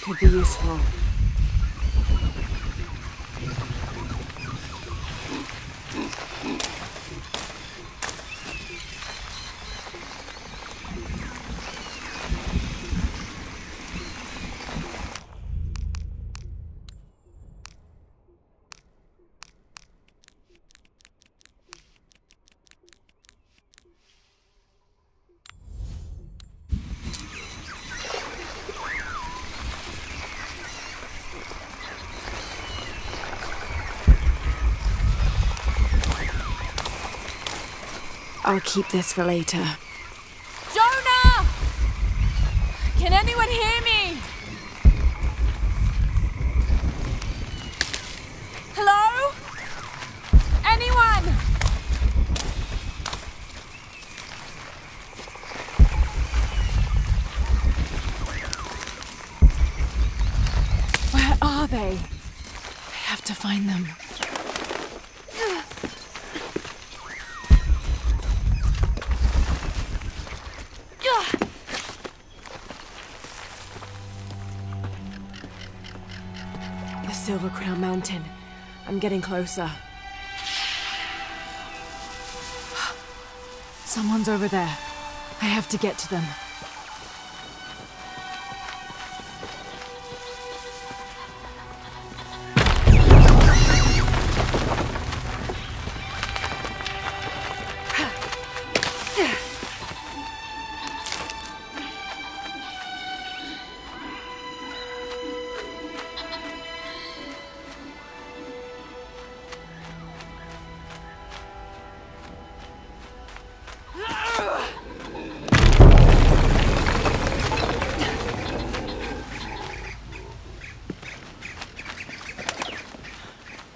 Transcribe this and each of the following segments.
could be useful. I'll keep this for later. Jonah! Can anyone hear me? Hello? Anyone? Where are they? I have to find them. Silver Crown Mountain. I'm getting closer. Someone's over there. I have to get to them.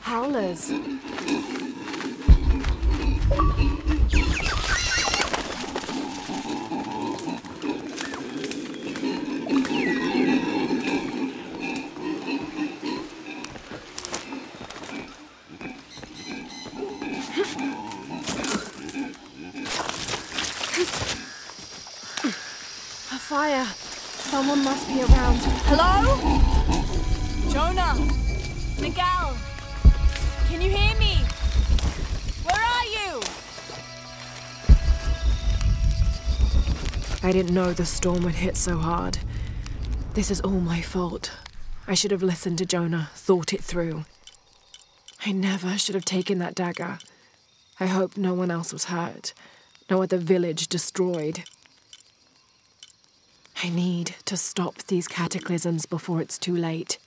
Howlers. A fire. Someone must be around. Hello? Jonah? Miguel? Can you hear me? Where are you? I didn't know the storm would hit so hard. This is all my fault. I should have listened to Jonah, thought it through. I never should have taken that dagger. I hope no one else was hurt. No other village destroyed. I need to stop these cataclysms before it's too late.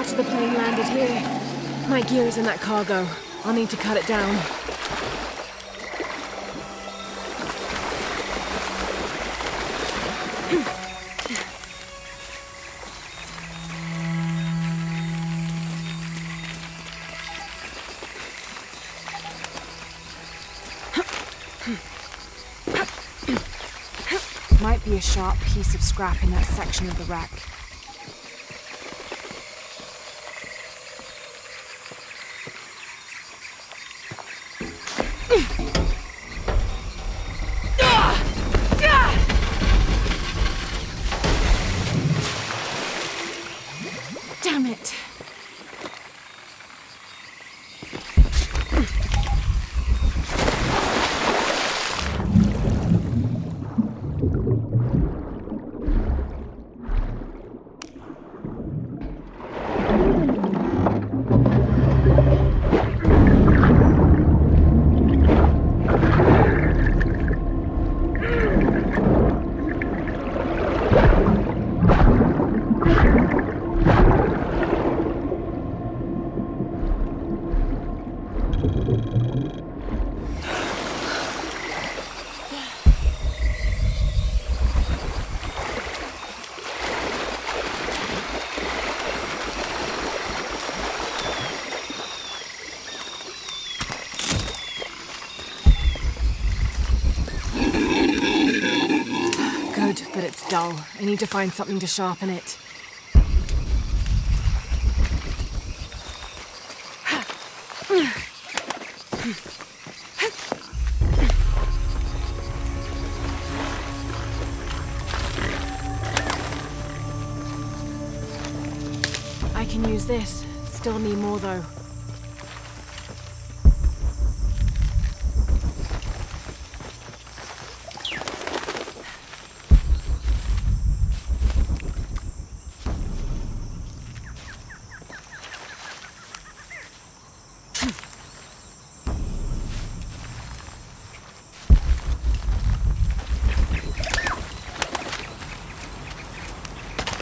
after the plane landed here. My gear is in that cargo. I'll need to cut it down. Might be a sharp piece of scrap in that section of the wreck. Damn it! Good, but it's dull. I need to find something to sharpen it. I can use this. Still need more though.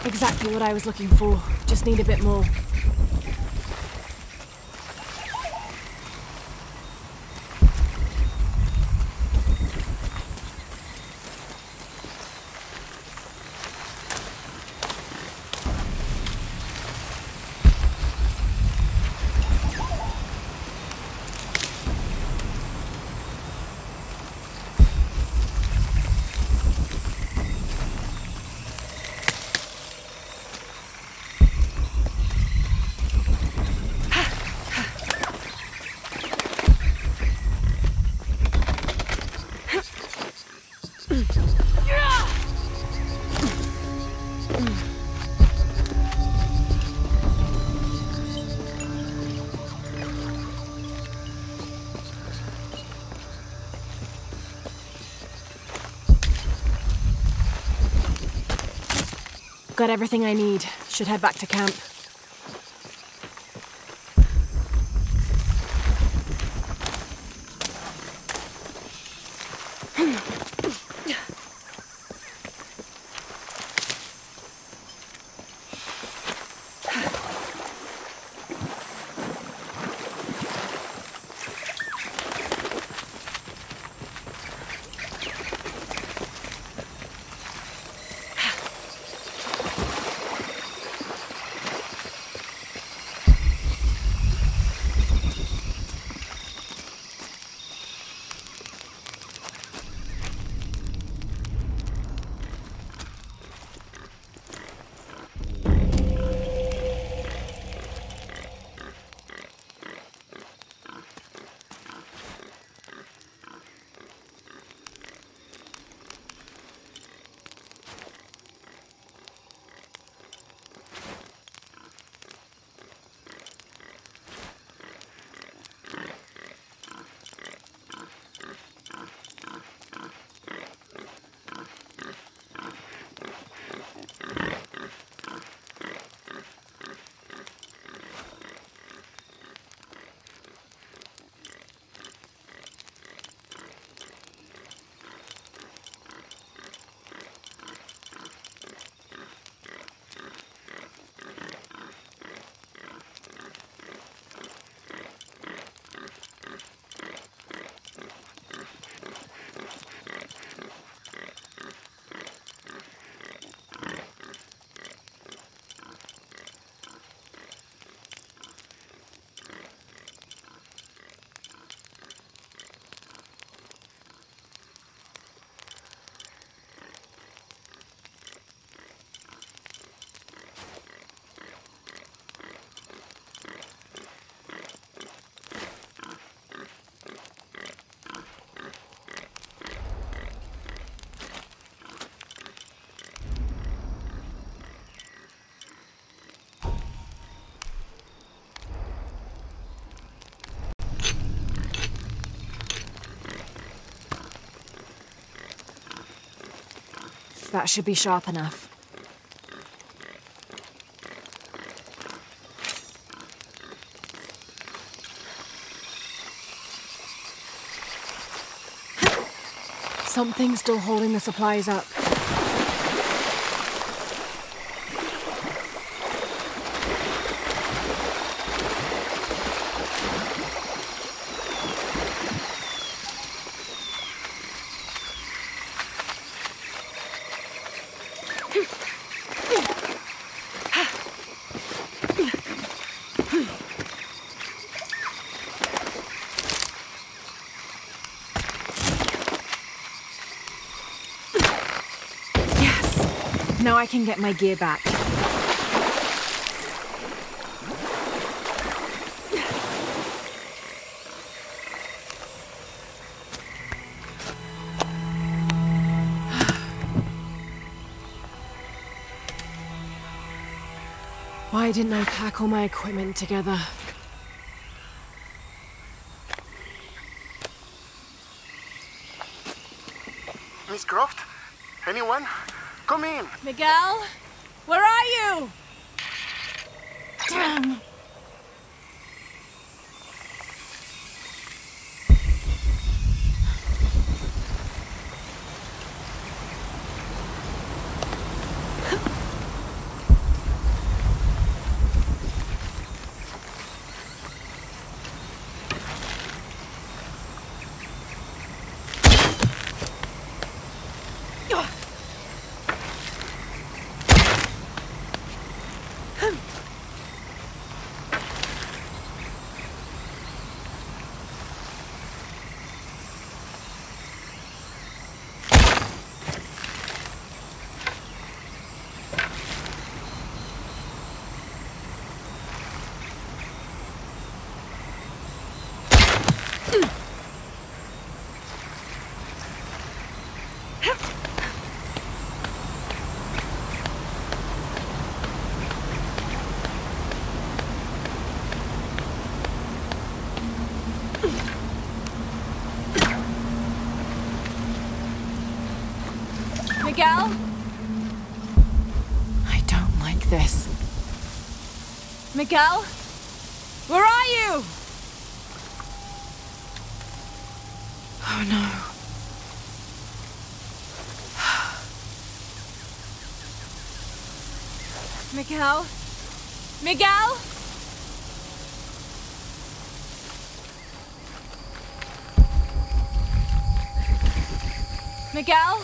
Exactly what I was looking for. Just need a bit more. Got everything I need. Should head back to camp. That should be sharp enough. Something's still holding the supplies up. Now I can get my gear back. Why didn't I pack all my equipment together? Miss Croft? Anyone? Come in! Miguel? Where are you? Damn! Miguel? I don't like this. Miguel? Where are you? Oh no. Miguel? Miguel? Miguel?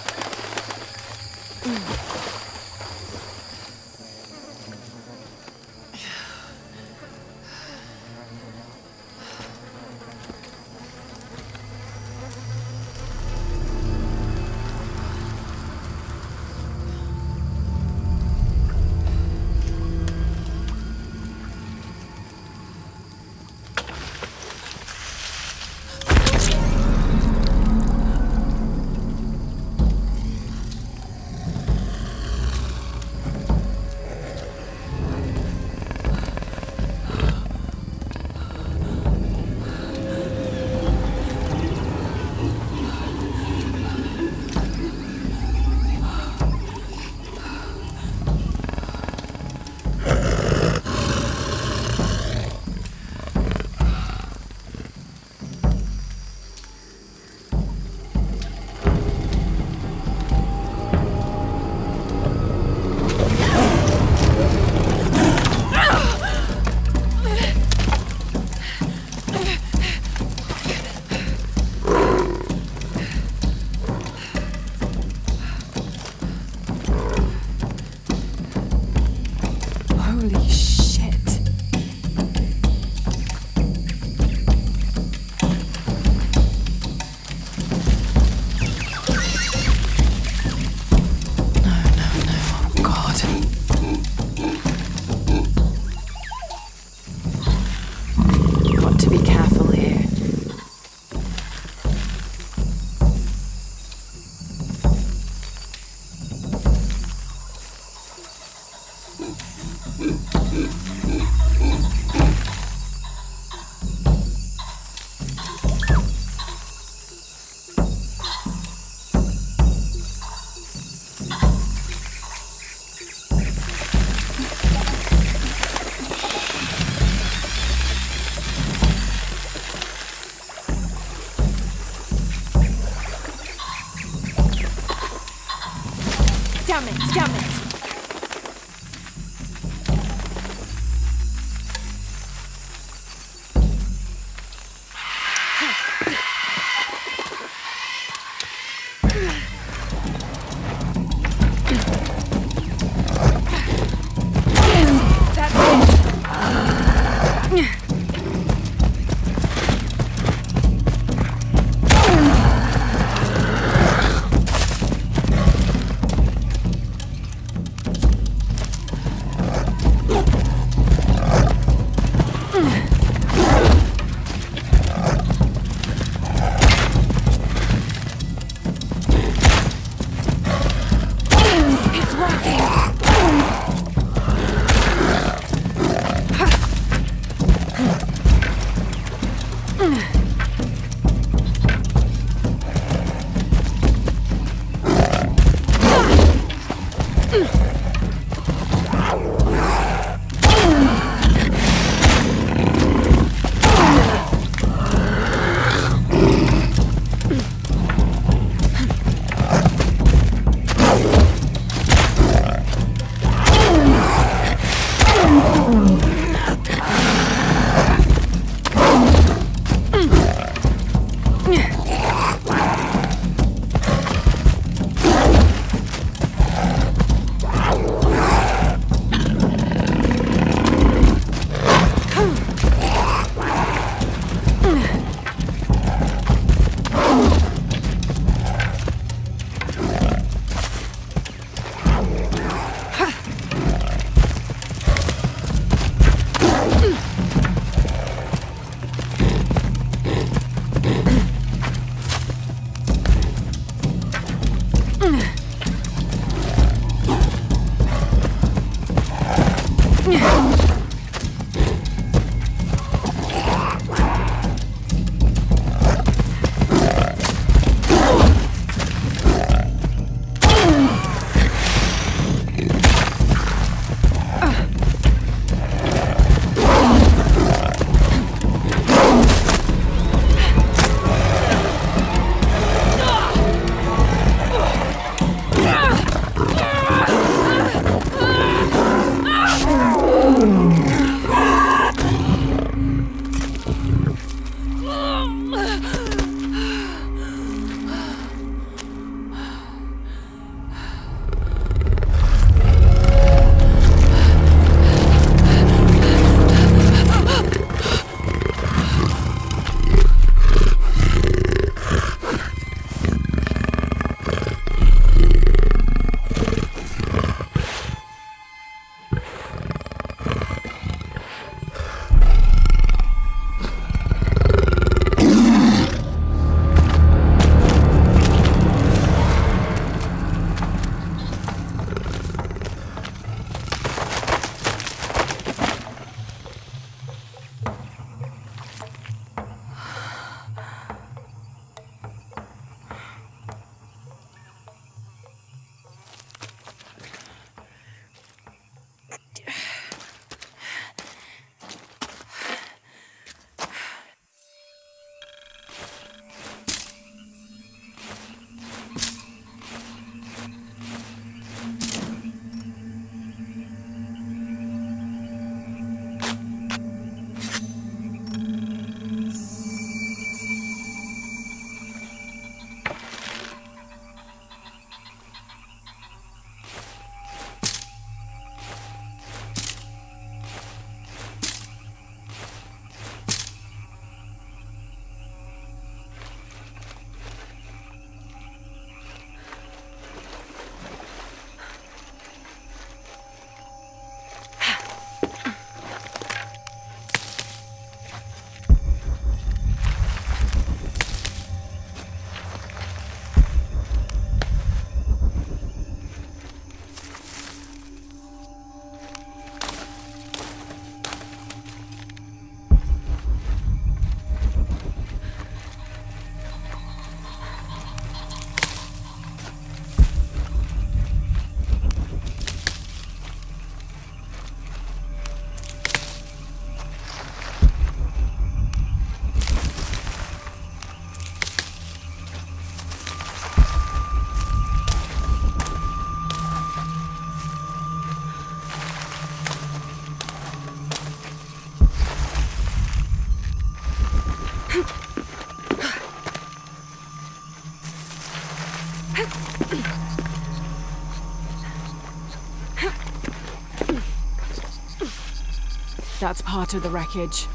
That's part of the wreckage.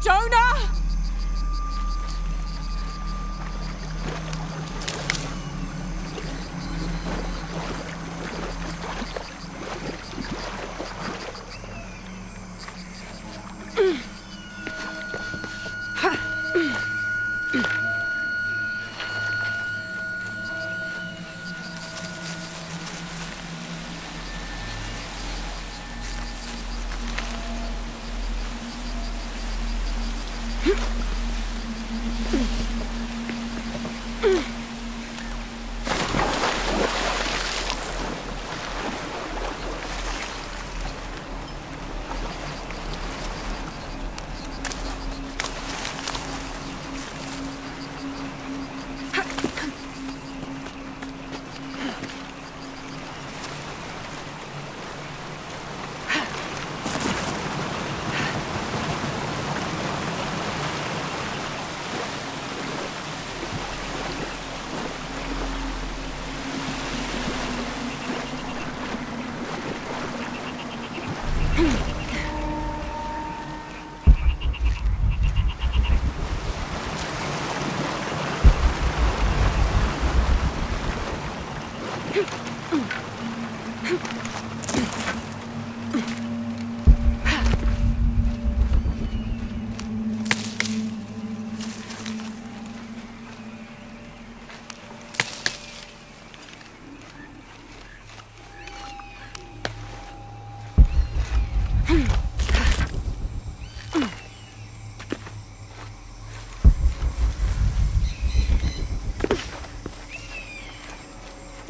Jonah!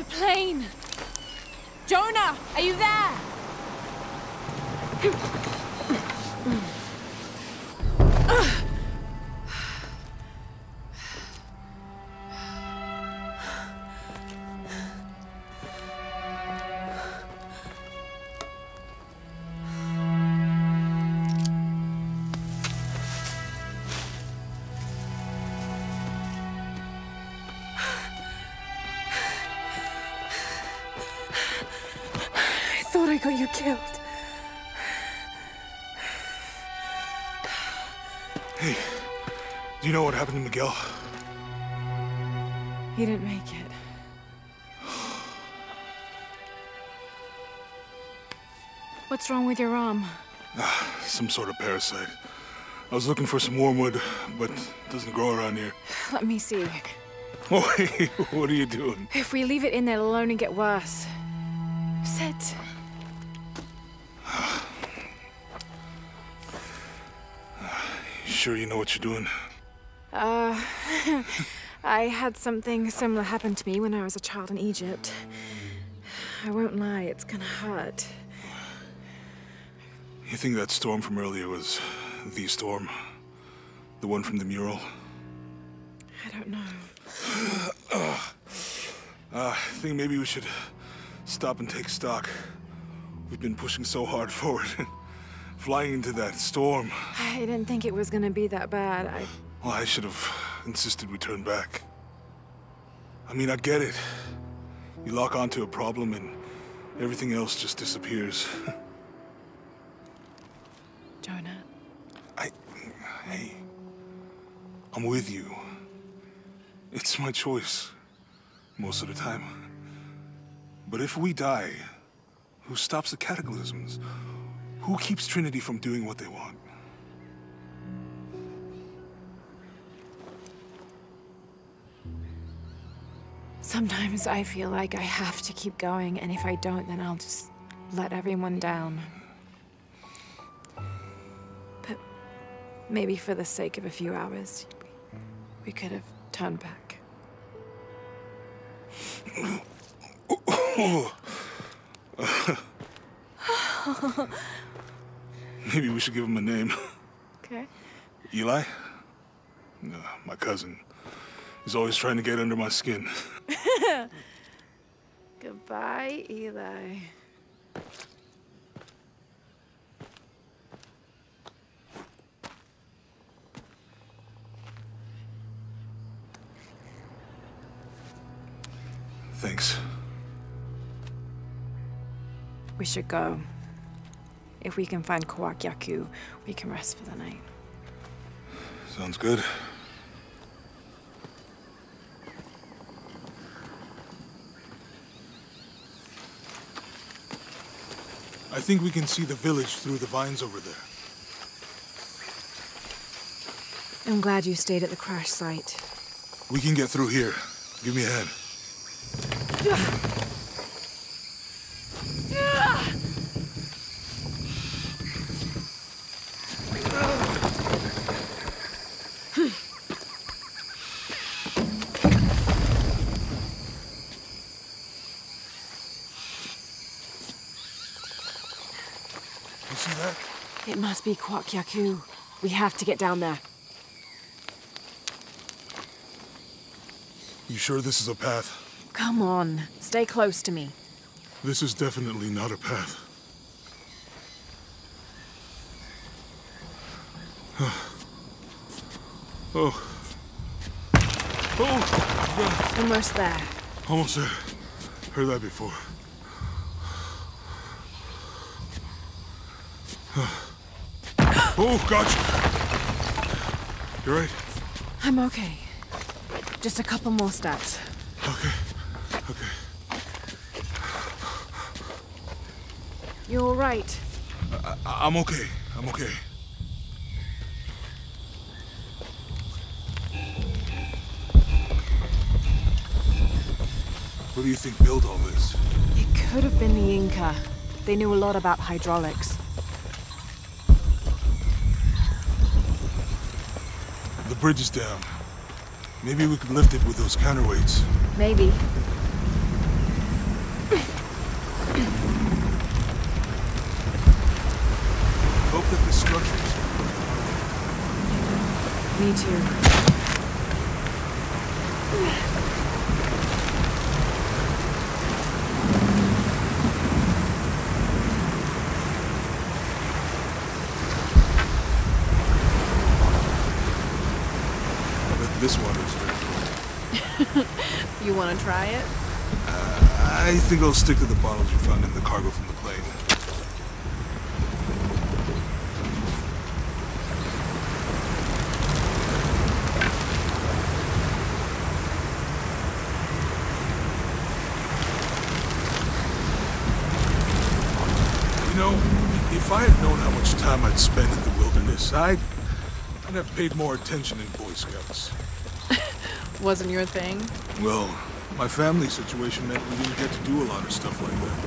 Plane! Jonah, are you there? I thought I got you killed. Hey, do you know what happened to Miguel? He didn't make it. What's wrong with your arm? Some sort of parasite. I was looking for some wormwood, but it doesn't grow around here. Let me see. Oh, hey, what are you doing? If we leave it in there, it'll only get worse. Sit. Sure you know what you're doing? I had something similar happen to me when I was a child in Egypt. I won't lie, it's gonna hurt. You think that storm from earlier was the storm? The one from the mural? I don't know. I think maybe we should stop and take stock. We've been pushing so hard forward. Flying into that storm. I didn't think it was gonna be that bad. Well, I should have insisted we turn back. I mean, I get it. You lock onto a problem and everything else just disappears. Jonah. Hey, I'm with you. It's my choice, most of the time. But if we die, who stops the cataclysms? Who keeps Trinity from doing what they want? Sometimes I feel like I have to keep going, and if I don't, then I'll just let everyone down. But maybe for the sake of a few hours, we could have turned back. Maybe we should give him a name. Okay. Eli? My cousin. He's always trying to get under my skin. Goodbye, Eli. Thanks. We should go. If we can find Kwakyaku, we can rest for the night. Sounds good. I think we can see the village through the vines over there. I'm glad you stayed at the crash site. We can get through here. Give me a hand. You see that? It must be Kwakyaku. We have to get down there. You sure this is a path? Come on, stay close to me. This is definitely not a path. Oh. Oh! Almost there. Almost there. Heard that before. Oh, gotcha! You right? I'm okay. Just a couple more steps. Okay. Okay. You all right? I'm okay. I'm okay. What do you think built all this? It could have been the Inca. They knew a lot about hydraulics. The bridge is down. Maybe we could lift it with those counterweights. Maybe. Hope that the structures... Me too. This water's very cold. You want to try it? I think I'll stick to the bottles you found in the cargo from the plane. You know, if I had known how much time I'd spend in the wilderness, I'd have paid more attention in Boy Scouts. Wasn't your thing? Well, my family situation meant we didn't get to do a lot of stuff like that.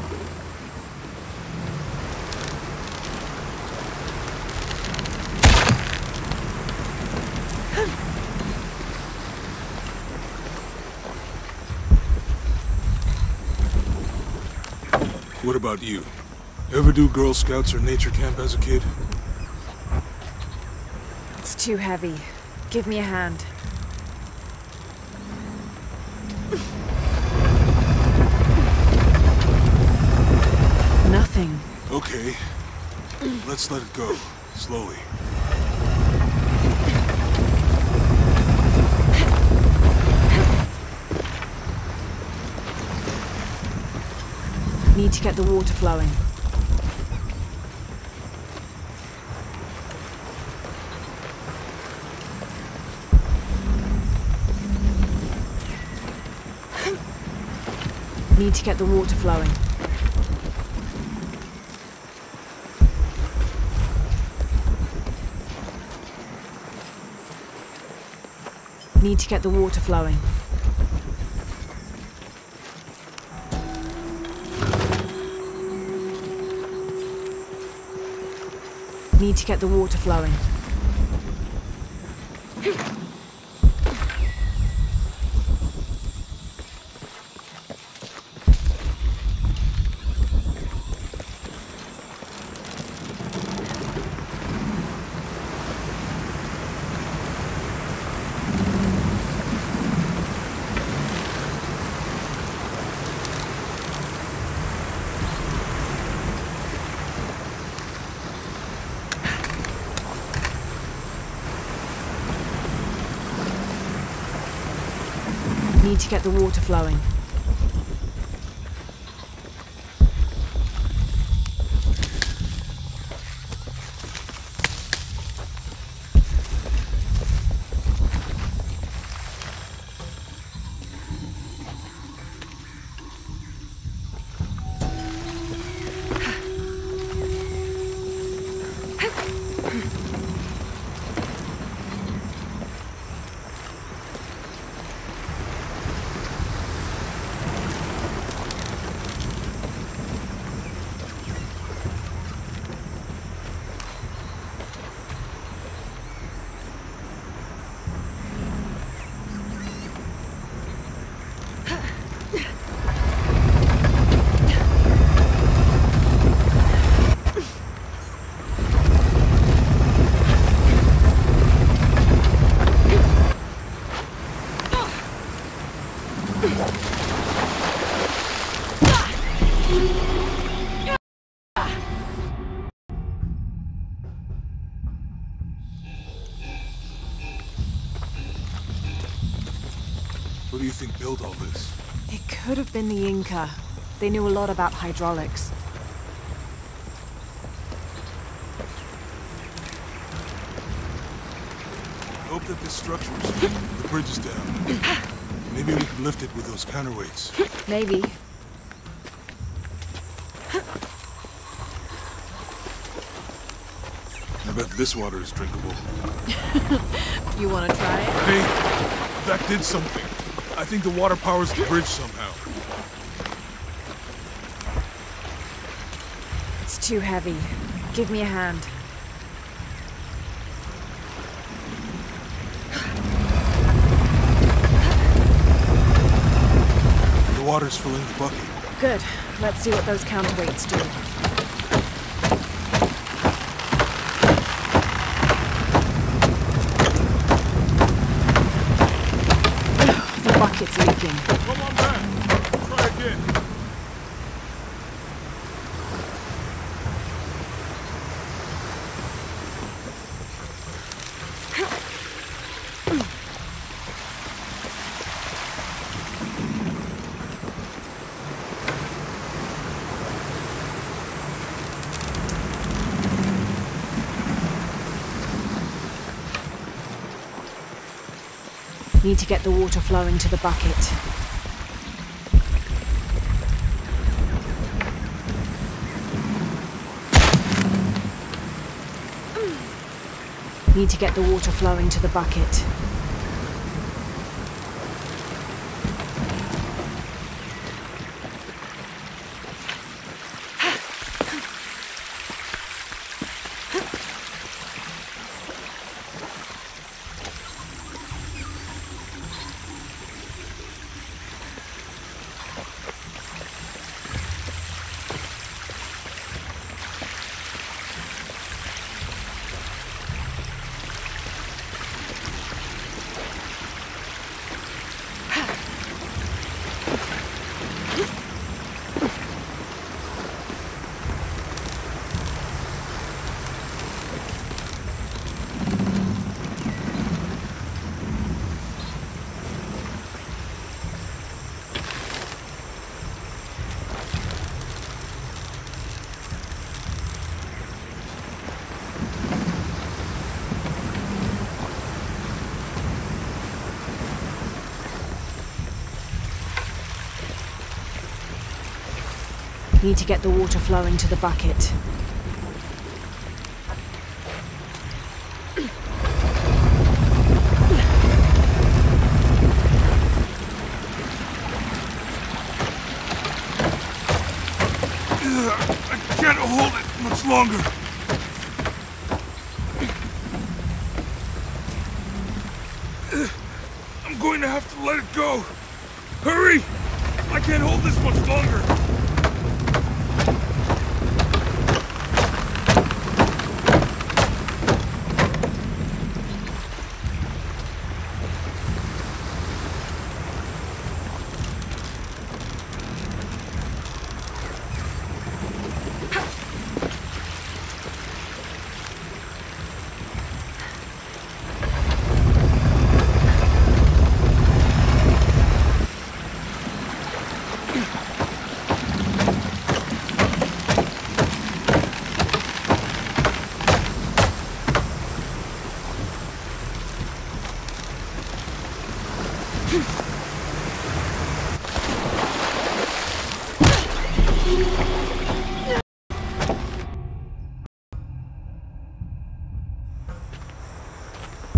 What about you? Ever do Girl Scouts or nature camp as a kid? It's too heavy. Give me a hand. Nothing. Okay. Let's let it go. Slowly. Need to get the water flowing. Need to get the water flowing. Need to get the water flowing. Need to get the water flowing. Need to get the water flowing. Who do you think built all this? It could have been the Inca. They knew a lot about hydraulics. I hope that this structure's here. The bridge is down. Maybe we could lift it with those counterweights. Maybe. I bet this water is drinkable. You want to try it? Hey, that did something. I think the water powers the bridge somehow. It's too heavy. Give me a hand. The water's filling the bucket. Good. Let's see what those counterweights do. The bucket's leaking. Come on back. Try again. Need to get the water flowing to the bucket. Need to get the water flowing to the bucket. Need to get the water flowing to the bucket. I can't hold it much longer. I'm going to have to let it go. Hurry! I can't hold this much longer.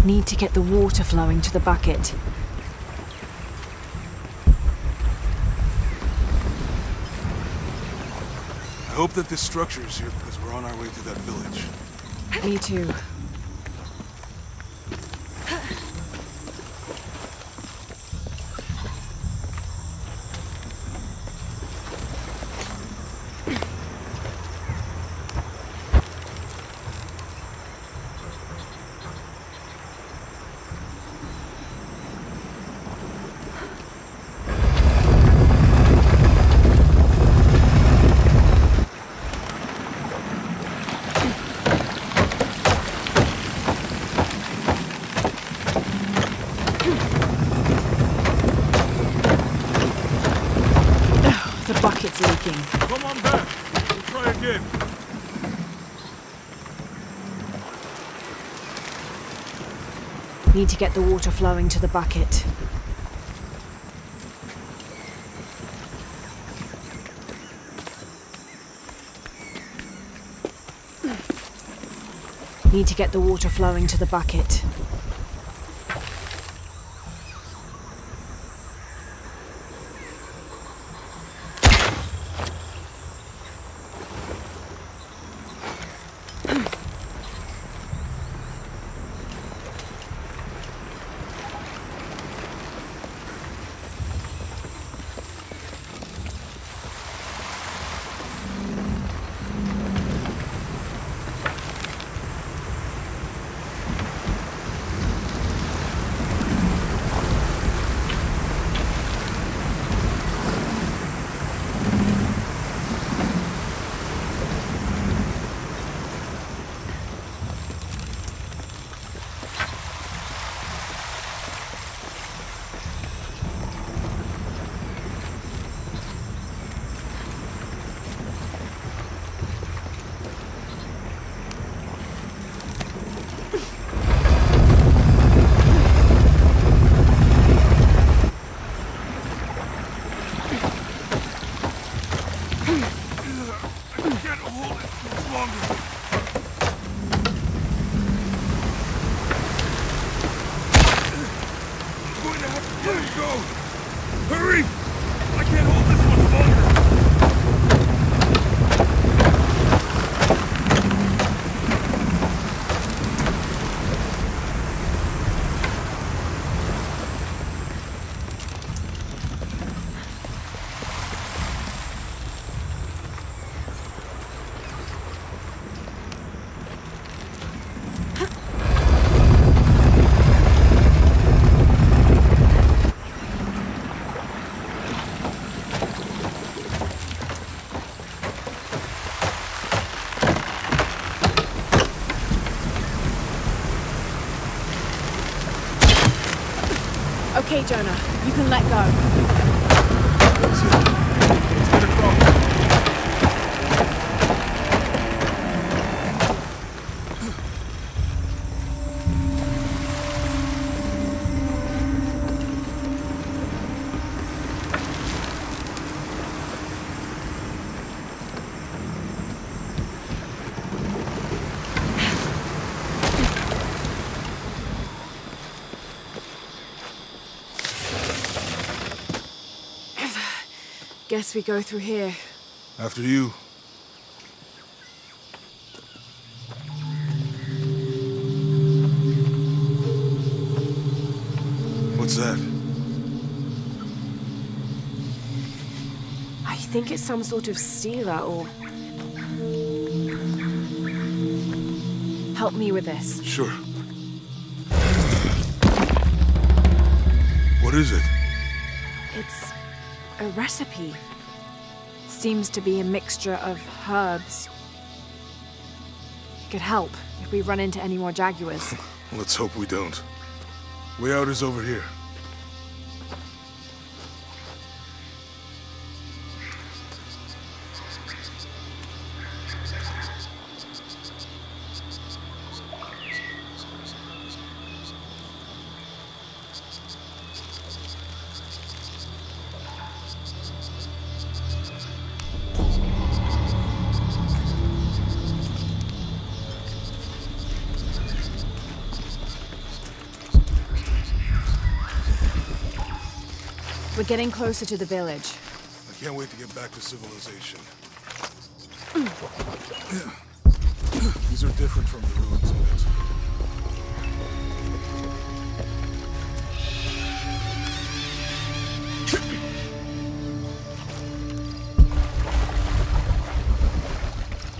Need to get the water flowing to the bucket. I hope that this structure is here because we're on our way to that village. Me too. it's leaking. Come on back. We'll try again. Need to get the water flowing to the bucket. Need to get the water flowing to the bucket. Hurry! I can't hold this much longer! Okay, Jonah, you can let go. That's it. Let's get across. Guess we go through here. After you. What's that? I think it's some sort of sealer or... Help me with this. Sure. What is it? It's a recipe. Seems to be a mixture of herbs. It could help if we run into any more jaguars. Let's hope we don't. Way out is over here. We're getting closer to the village. I can't wait to get back to civilization. These are different from the ruins of Mexico.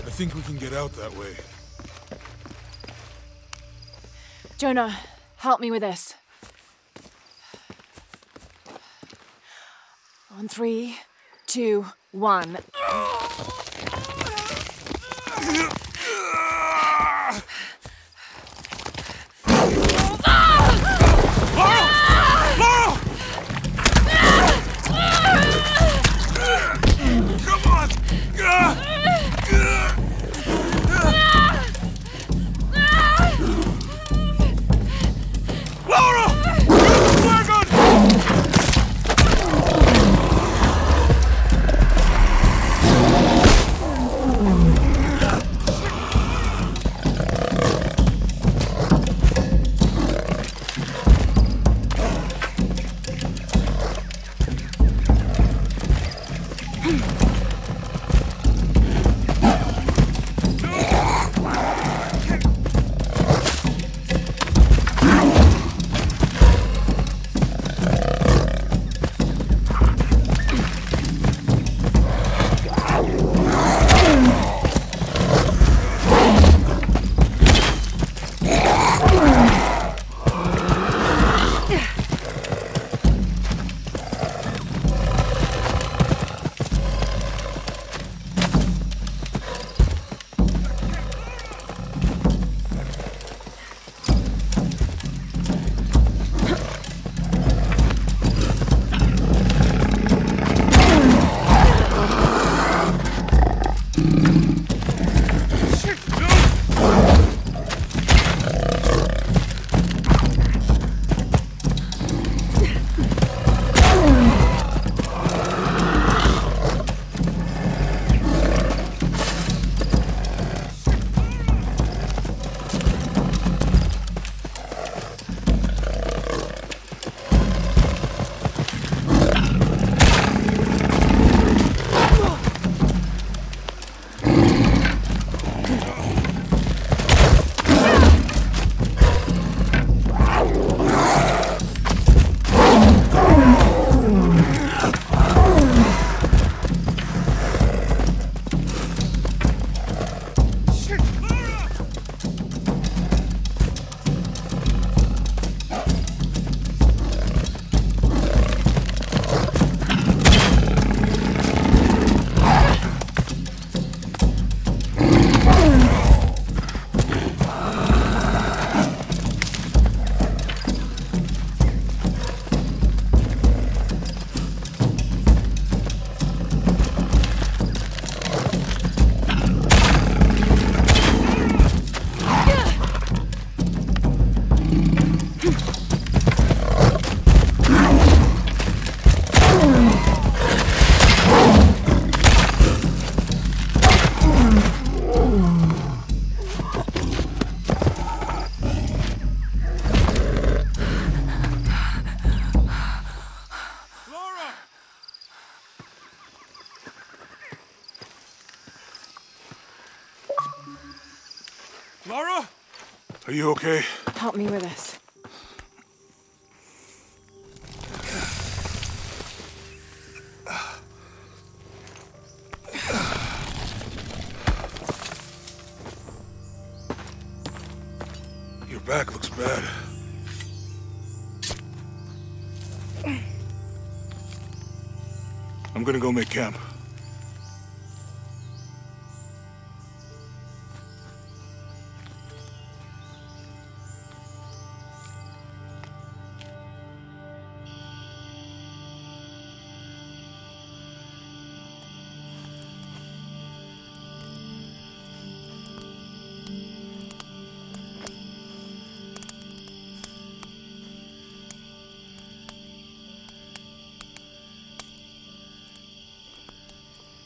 I think we can get out that way. Jonah, help me with this. On 3, 2, 1. Come Are you okay? Help me with this. Your back looks bad. I'm gonna go make camp.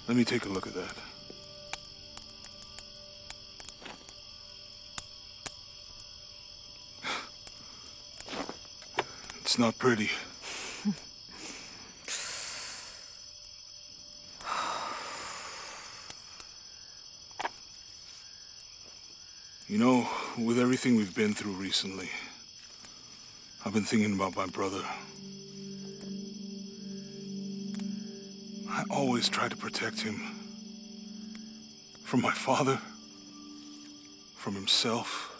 Let me take a look at that. It's not pretty. You know, with everything we've been through recently, I've been thinking about my brother. I always tried to protect him. From my father. From himself.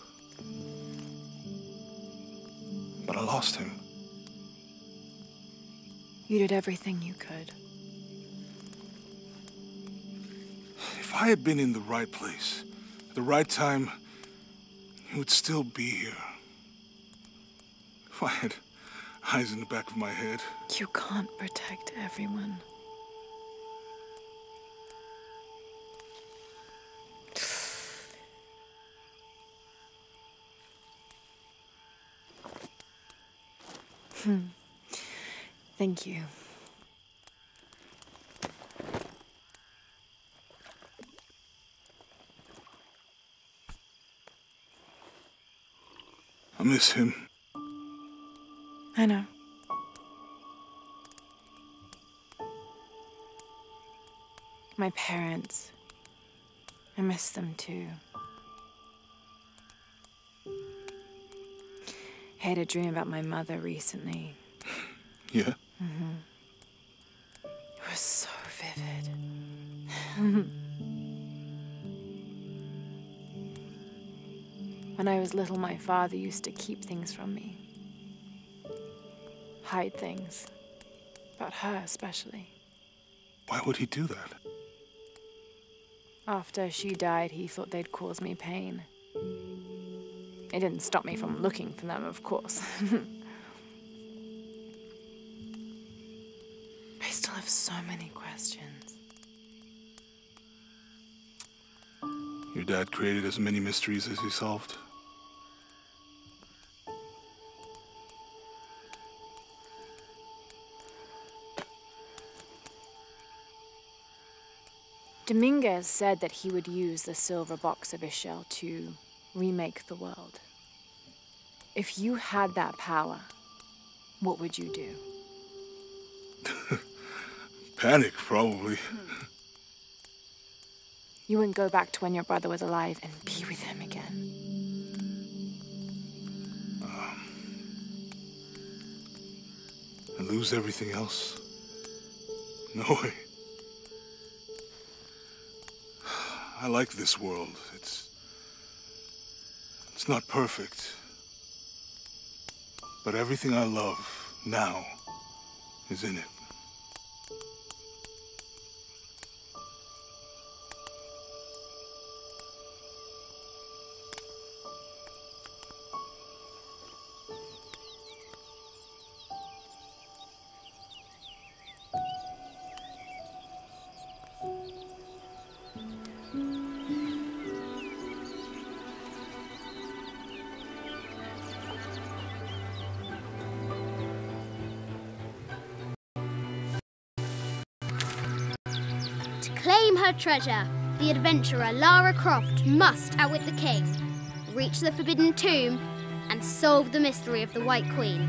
But I lost him. You did everything you could. If I had been in the right place, at the right time, he would still be here. If I had eyes in the back of my head. You can't protect everyone. Thank you. I miss him. I know. My parents. I miss them too. I had a dream about my mother recently. Yeah? Mm-hmm. It was so vivid. When I was little, my father used to keep things from me. Hide things. About her, especially. Why would he do that? After she died, he thought they'd cause me pain. It didn't stop me from looking for them, of course. I still have so many questions. Your dad created as many mysteries as he solved. Dominguez said that he would use the silver box of Ishel to remake the world. If you had that power, what would you do? Panic, probably. You wouldn't go back to when your brother was alive and be with him again. And lose everything else? No way. I like this world. It's not perfect. But everything I love now is in it. Claim her treasure. The adventurer Lara Croft must outwit the king, reach the forbidden tomb, and solve the mystery of the White Queen.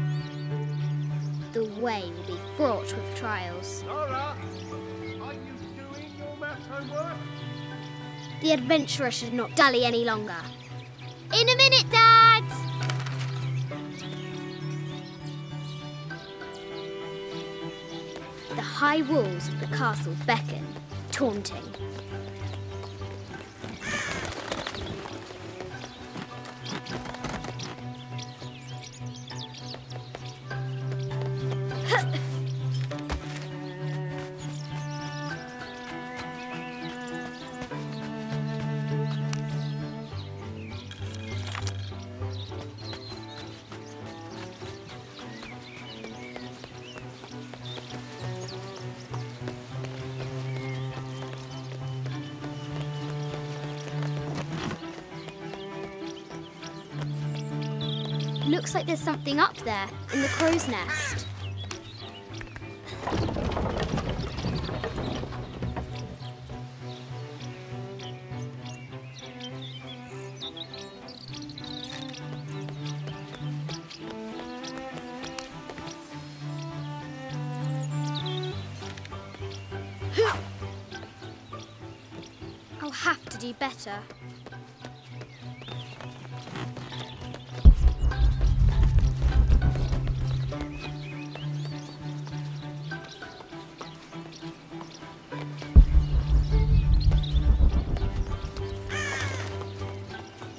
The way will be fraught with trials. Lara, are you doing your maths homework? The adventurer should not dally any longer. In a minute, Dad! The high walls of the castle beckon, taunting. Looks like there's something up there in the crow's nest. I'll have to do better.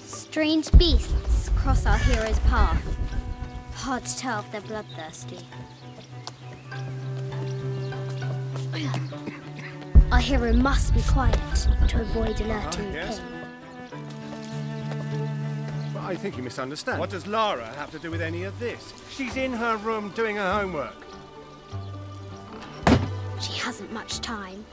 Strange beasts cross our hero's path. Hard to tell if they're bloodthirsty. Our hero must be quiet to avoid alerting the king. But I think you misunderstand. What does Lara have to do with any of this? She's in her room doing her homework. She hasn't much time.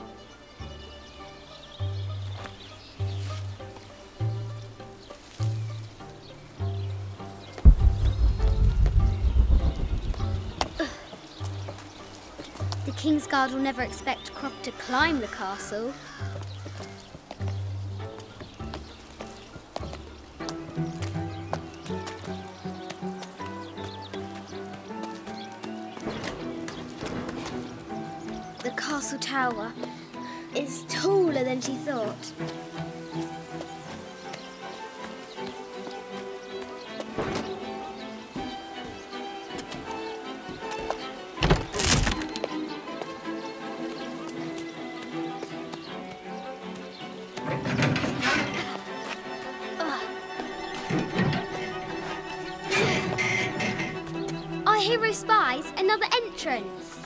The King's Guard will never expect Croft to climb the castle. The castle tower is taller than she thought. Our hero spies another entrance.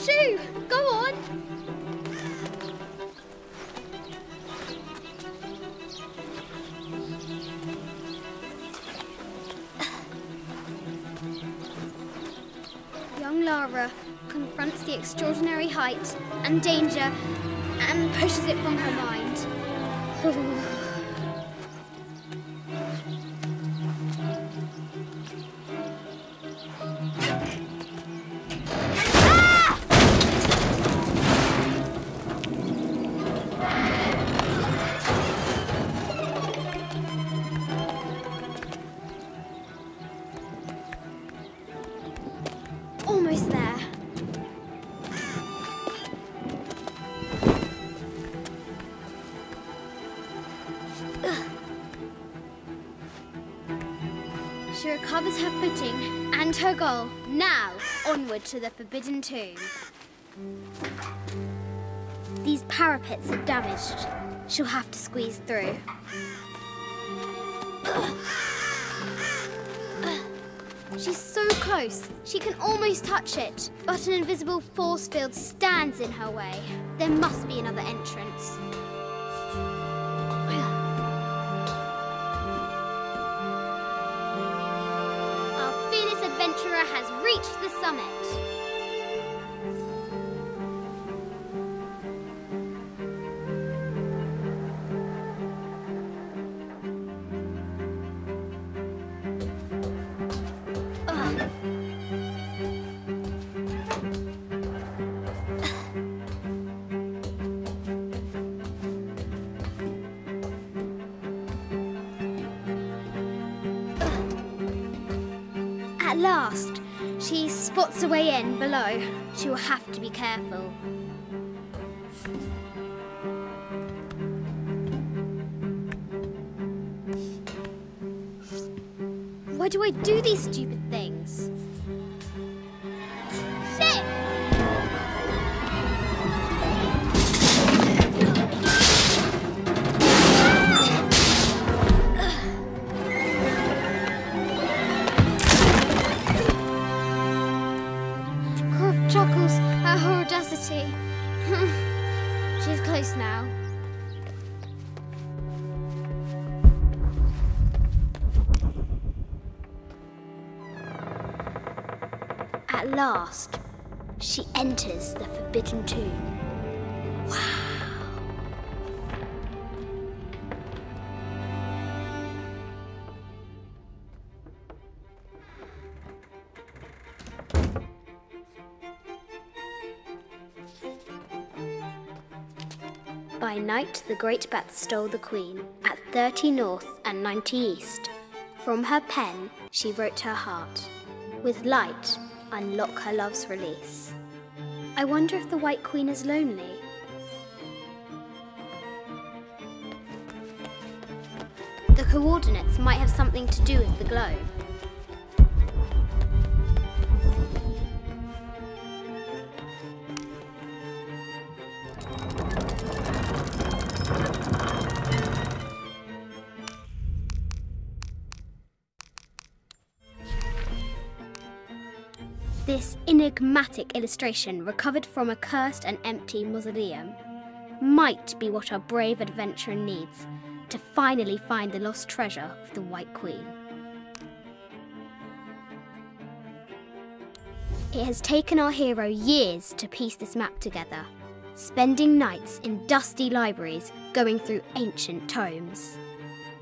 Shoo! Go on! Young Lara confronts the extraordinary height and danger and pushes it from her mind. Almost there. She recovers her footing and her goal. Now, onward to the Forbidden Tomb. These parapets are damaged. She'll have to squeeze through. She's so close, she can almost touch it, but an invisible force field stands in her way. There must be another entrance. Our fearless adventurer has reached the summit. At last, She spots a way in below. She will have to be careful. Why do I do these stupid things? Shit! Croft chuckles at her audacity. She's close now. At last, she enters the Forbidden Tomb. Wow! By night, the great bat stole the queen at 30 north and 90 east. From her pen, she wrote her heart. With light, unlock her love's release. I wonder if the White Queen is lonely. The coordinates might have something to do with the globe. This enigmatic illustration, recovered from a cursed and empty mausoleum, might be what our brave adventurer needs to finally find the lost treasure of the White Queen. It has taken our hero years to piece this map together, spending nights in dusty libraries going through ancient tomes,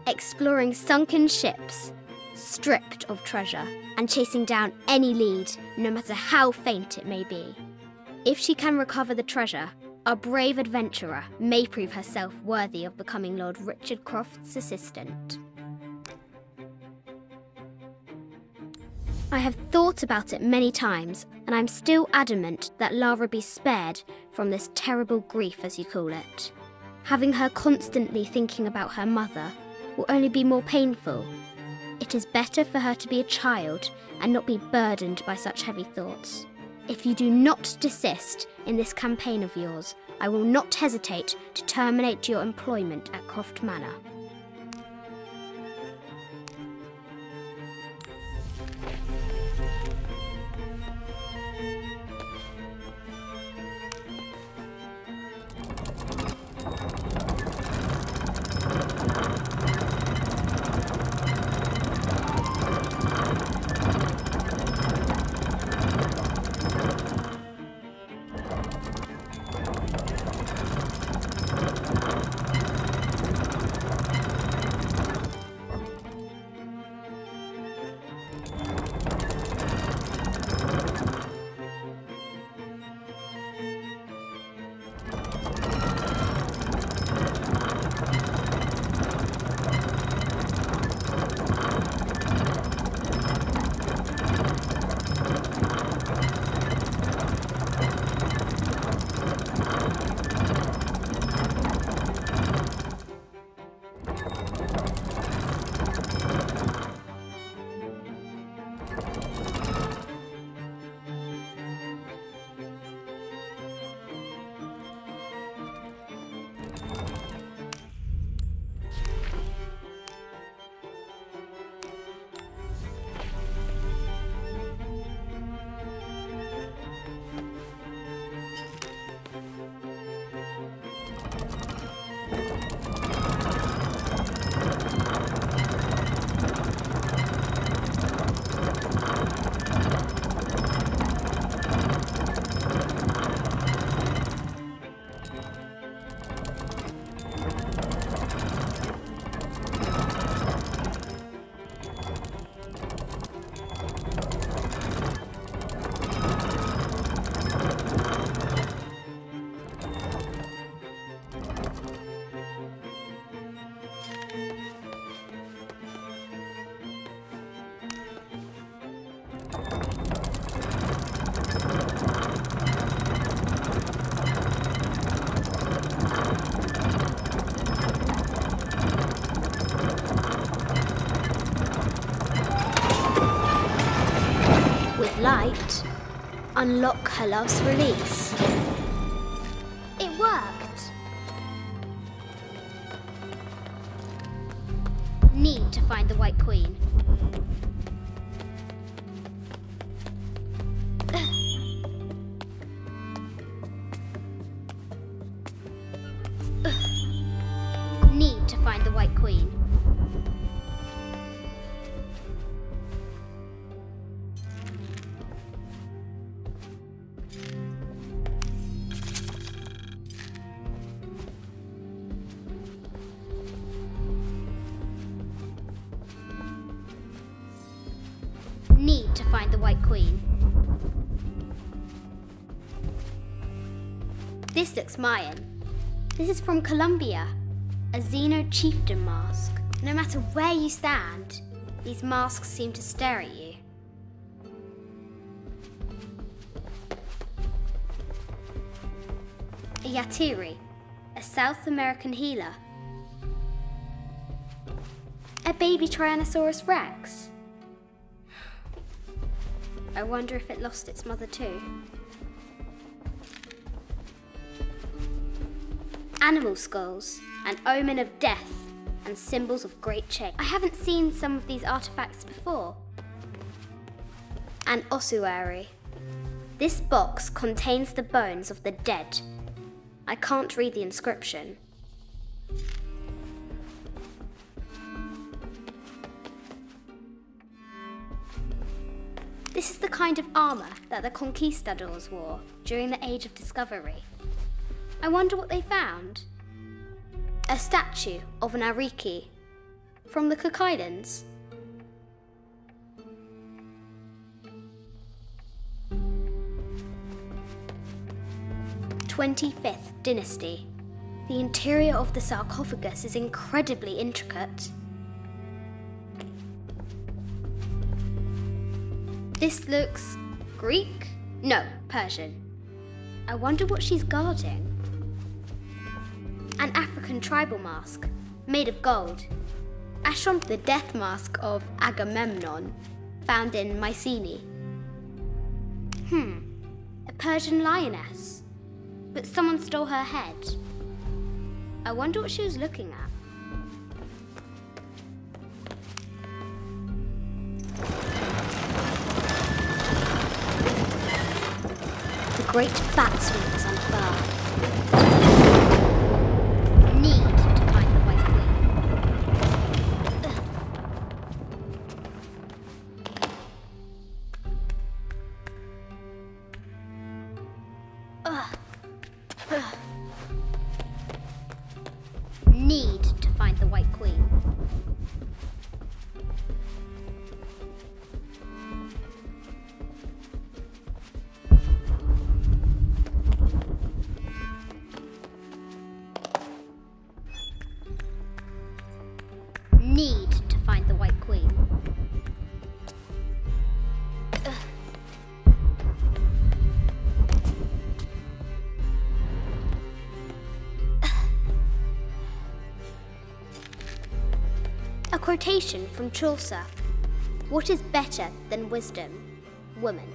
exploring sunken ships, stripped of treasure, and chasing down any lead, no matter how faint it may be. If she can recover the treasure, our brave adventurer may prove herself worthy of becoming Lord Richard Croft's assistant. I have thought about it many times, and I'm still adamant that Lara be spared from this terrible grief, as you call it. Having her constantly thinking about her mother will only be more painful. It is better for her to be a child and not be burdened by such heavy thoughts. If you do not desist in this campaign of yours, I will not hesitate to terminate your employment at Croft Manor. unlock her love's release. It worked. Need to find the White Queen. Need to find the White Queen. Need to find the White Queen. This looks Mayan. This is from Colombia. A Xeno chieftain mask. No matter where you stand, these masks seem to stare at you. A Yatiri, a South American healer. A baby Tyrannosaurus Rex. I wonder if it lost its mother too. Animal skulls, an omen of death and symbols of great change. I haven't seen some of these artifacts before. An ossuary. This box contains the bones of the dead. I can't read the inscription. This is the kind of armour that the conquistadors wore during the Age of Discovery. I wonder what they found. A statue of an Ariki from the Cook Islands. "25th Dynasty. The interior of the sarcophagus is incredibly intricate. This looks Greek? No, Persian. I wonder what she's guarding. An African tribal mask, made of gold. Ashon, the death mask of Agamemnon, found in Mycenae. A Persian lioness, but someone stole her head. I wonder what she was looking at. The great bat's wings unfurl. Need to find the White Queen. Need to find the White Queen. Need to find the White Queen. A quotation from Chaucer. What is better than wisdom? Woman.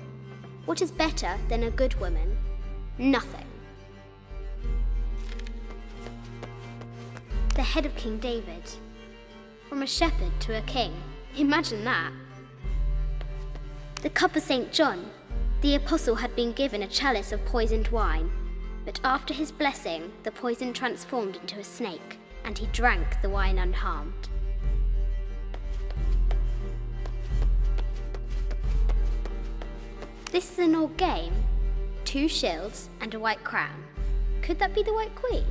What is better than a good woman? Nothing. The head of King David. From a shepherd to a king. Imagine that. The cup of St. John. The apostle had been given a chalice of poisoned wine, but after his blessing, the poison transformed into a snake, and he drank the wine unharmed. This is an old game. 2 shields and a white crown. Could that be the White Queen?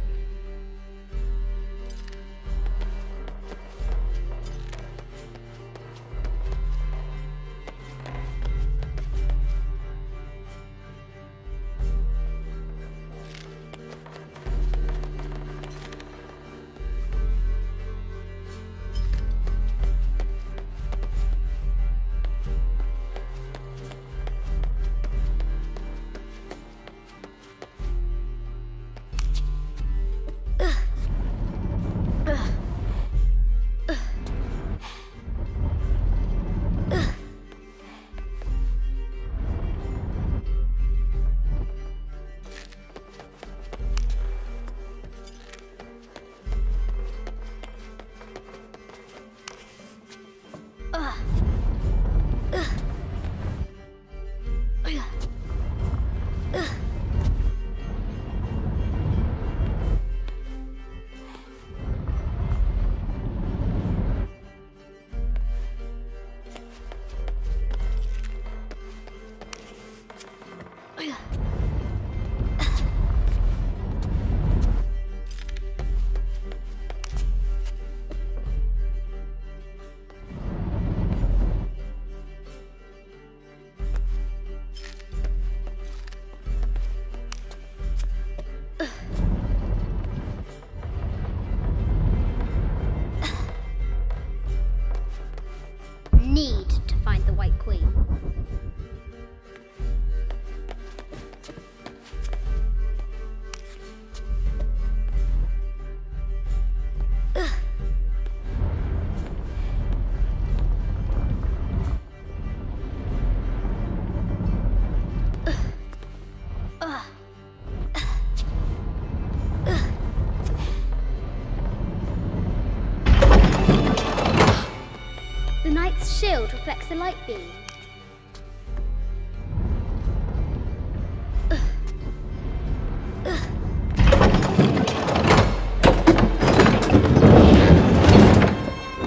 shield reflects the light beam.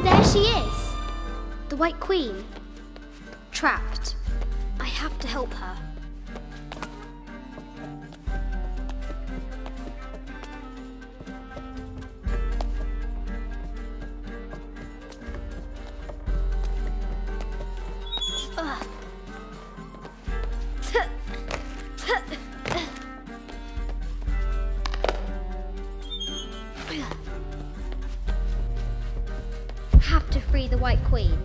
There she is! The White Queen. Trapped. I have to help her. Have to free the White Queen.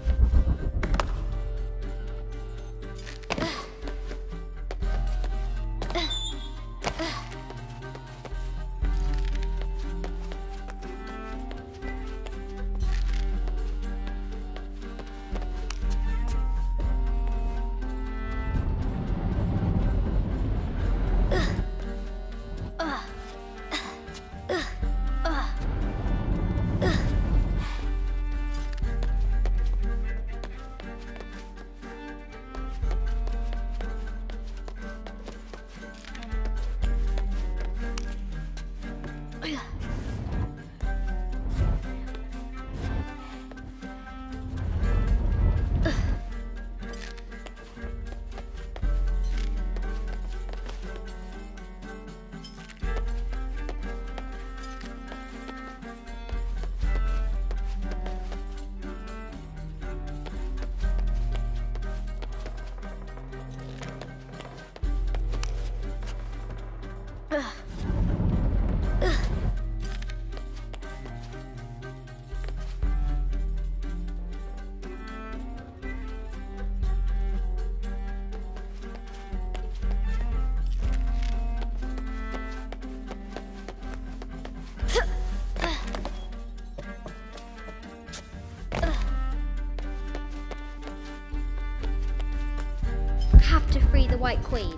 Have to free the White Queen.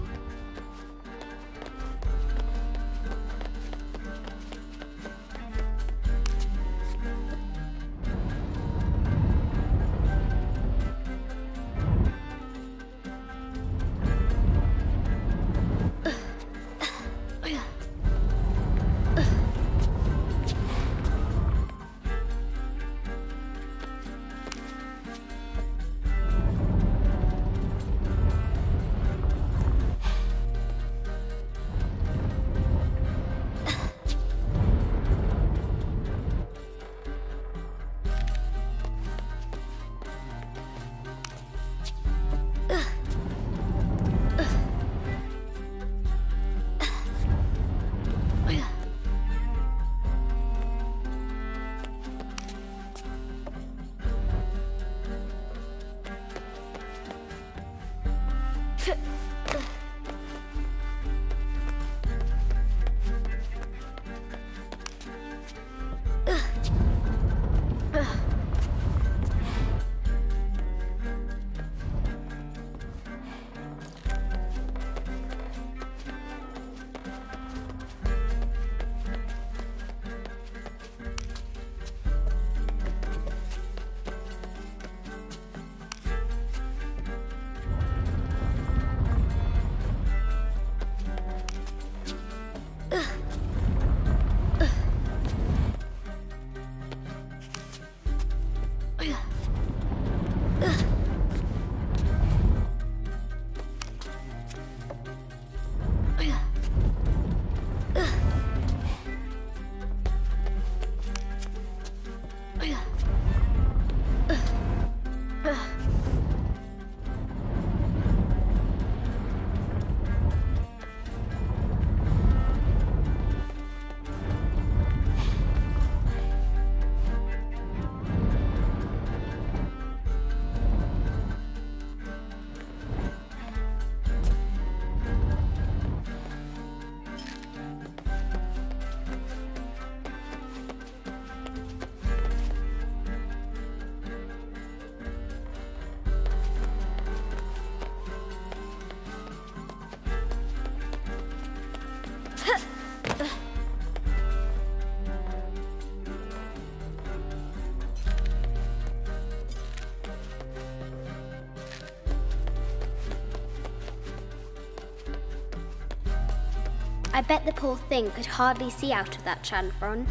I bet the poor thing could hardly see out of that chanfron.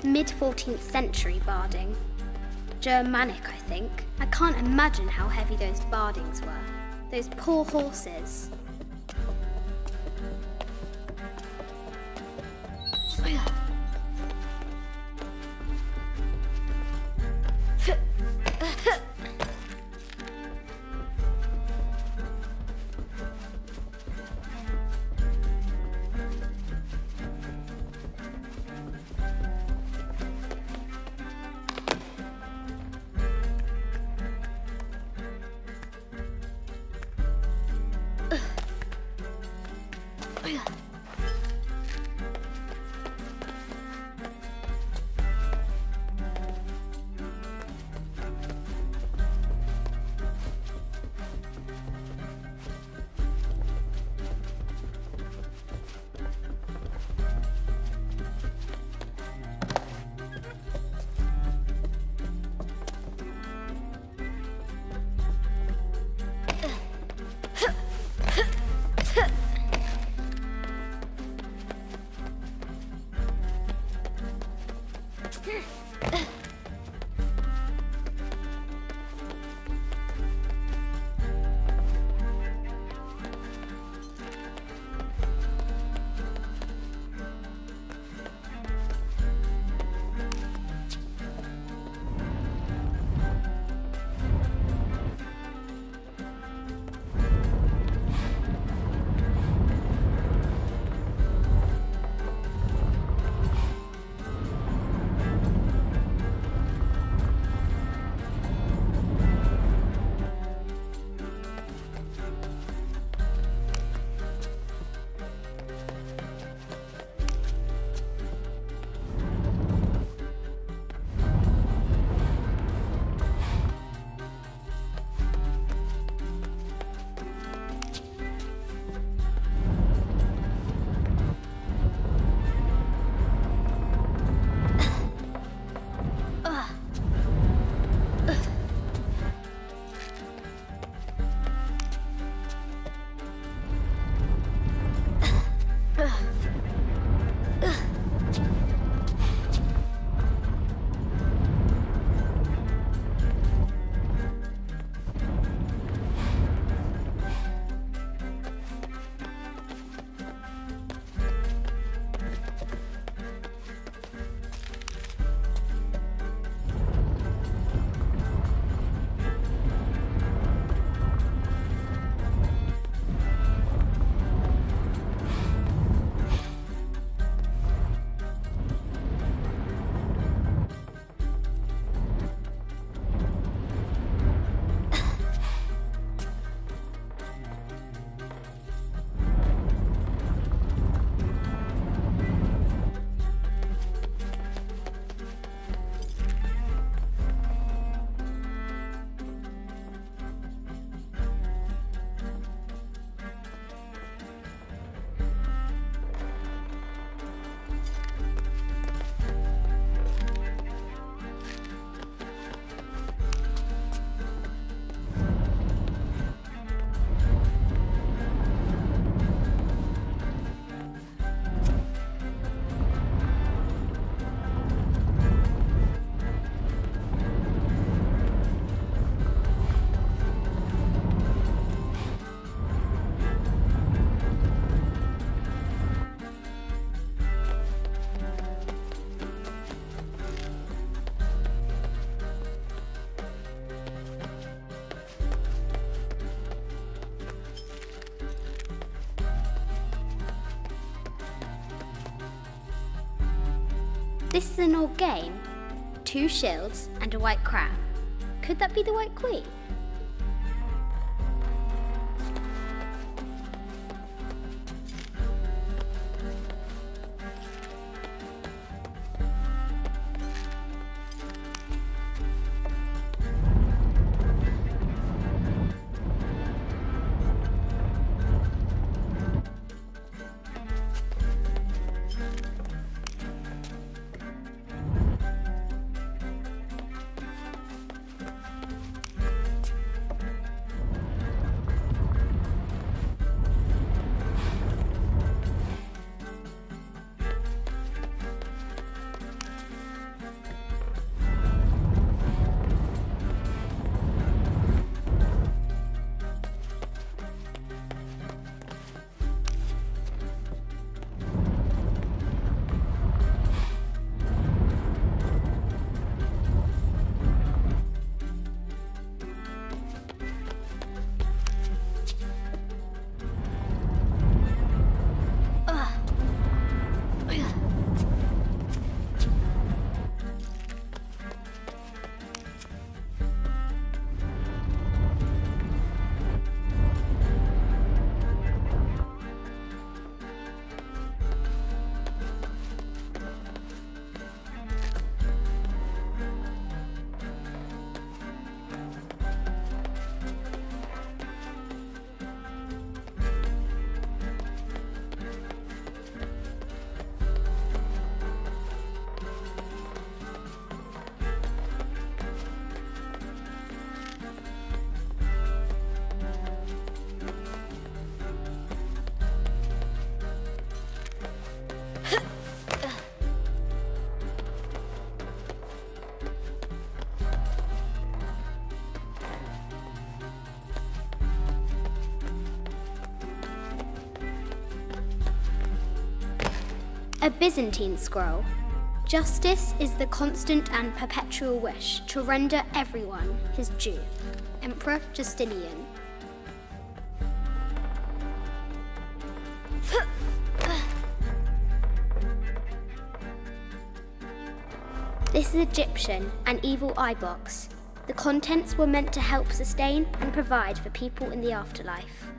Mid-14th century barding. Germanic, I think. I can't imagine how heavy those bardings were. Those poor horses. This is an old game. 2 shields and a white crown. Could that be the White Queen? A Byzantine scroll. Justice is the constant and perpetual wish to render everyone his due. Emperor Justinian. This is Egyptian, an evil eye box. The contents were meant to help sustain and provide for people in the afterlife.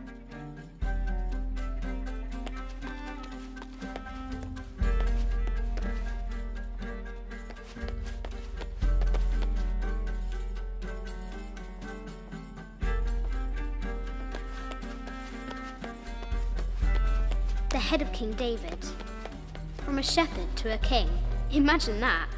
The head of King David. From a shepherd to a king. Imagine that.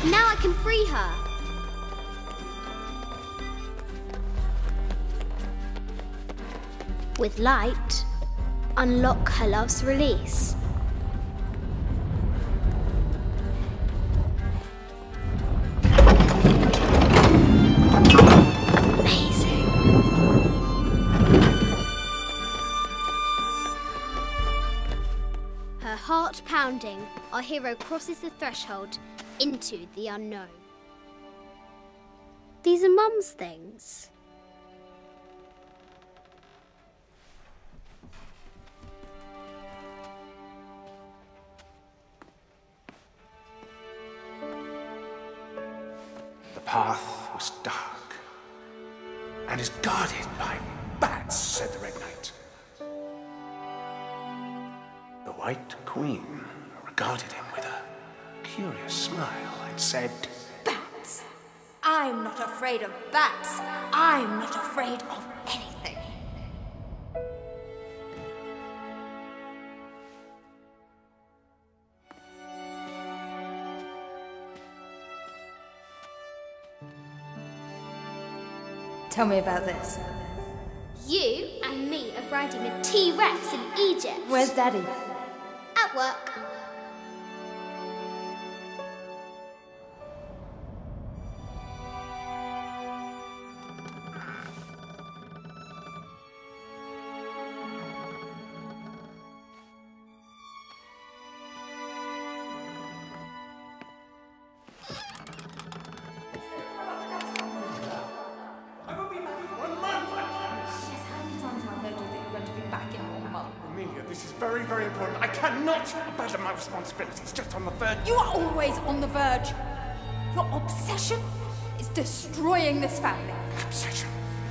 Now I can free her. With light, unlock her love's release. Amazing. Her heart pounding, our hero crosses the threshold into the unknown. These are Mum's things. The path was dark and is guarded by bats, said the Red Knight. The White Queen regarded him with a curious smile and said, Bats? I'm not afraid of bats. I'm not afraid of anything. Tell me about this. You and me are riding a T-Rex in Egypt. Where's Daddy? At work. This is very, very important. I cannot abandon my responsibilities just on the verge. You are always on the verge. Your obsession is destroying this family. Obsession?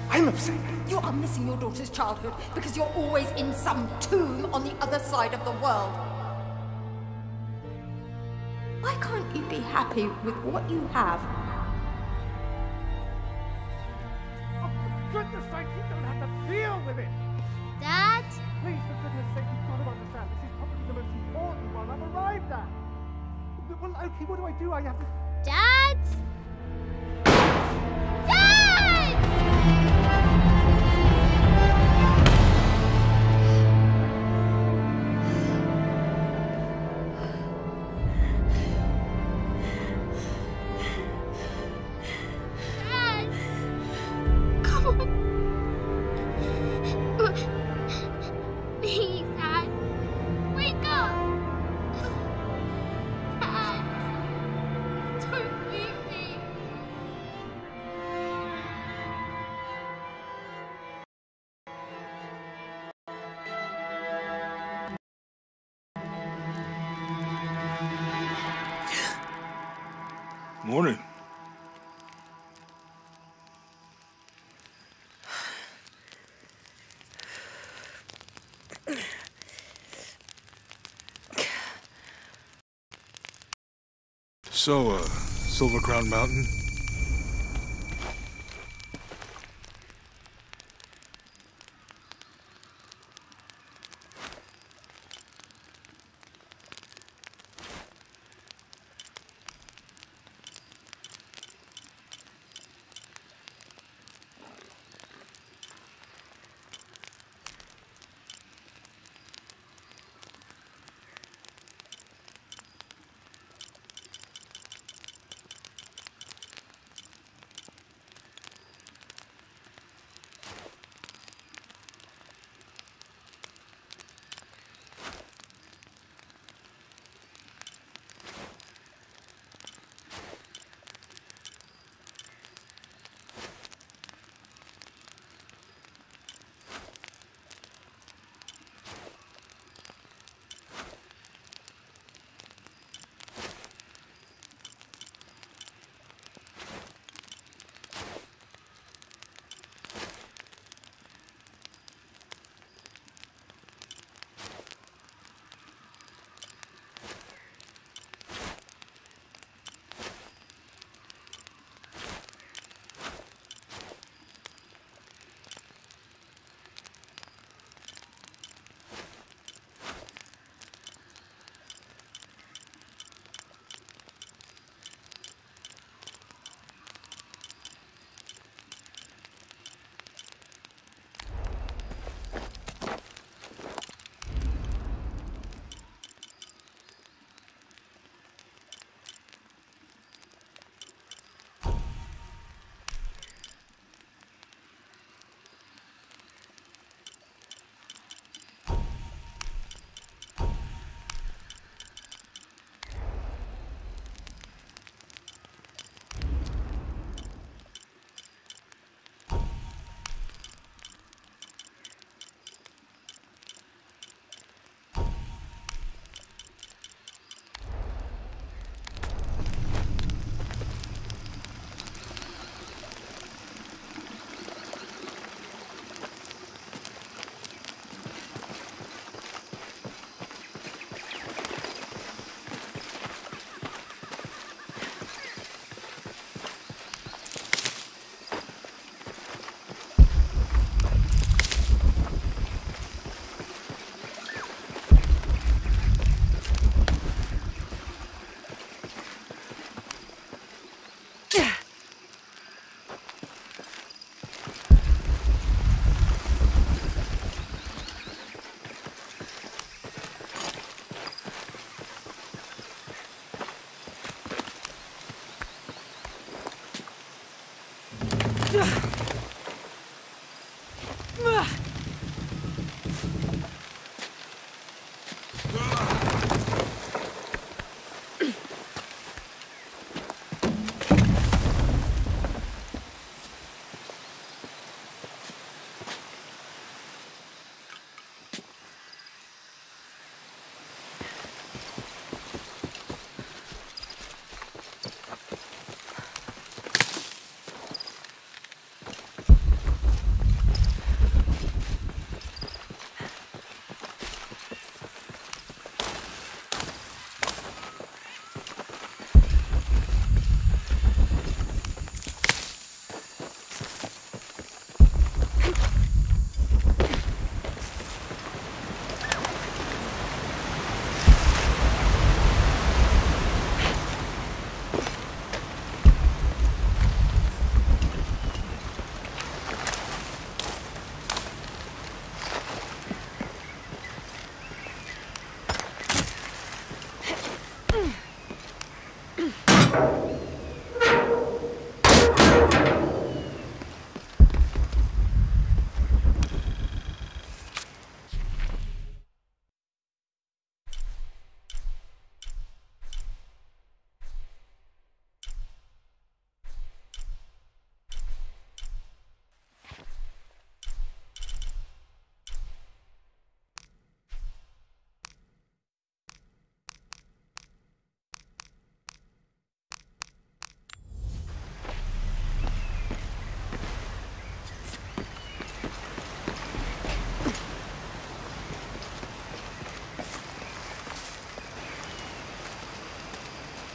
I'm upset. You are missing your daughter's childhood because you're always in some tomb on the other side of the world. Why can't you be happy with what you have? Oh, for goodness sake, you don't have to deal with it. Dad? Please, for goodness sake, you've got to understand. This is probably the most important one I've arrived at. Well, okay, what do I do? I have to... Dad? Dad! Please, Dad. Wake up. Dad. Morning. So, Silver Crown Mountain?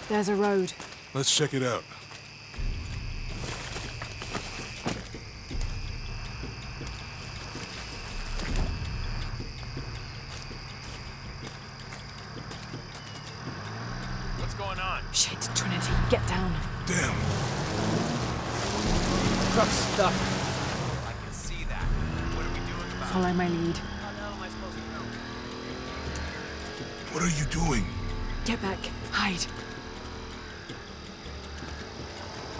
There's a road. Let's check it out. What's going on? Shit, Trinity, get down. Damn. Truck's stuck. I can see that. What are we doing about Follow my lead. How the hell am I supposed to know? What are you doing? Get back. Hide.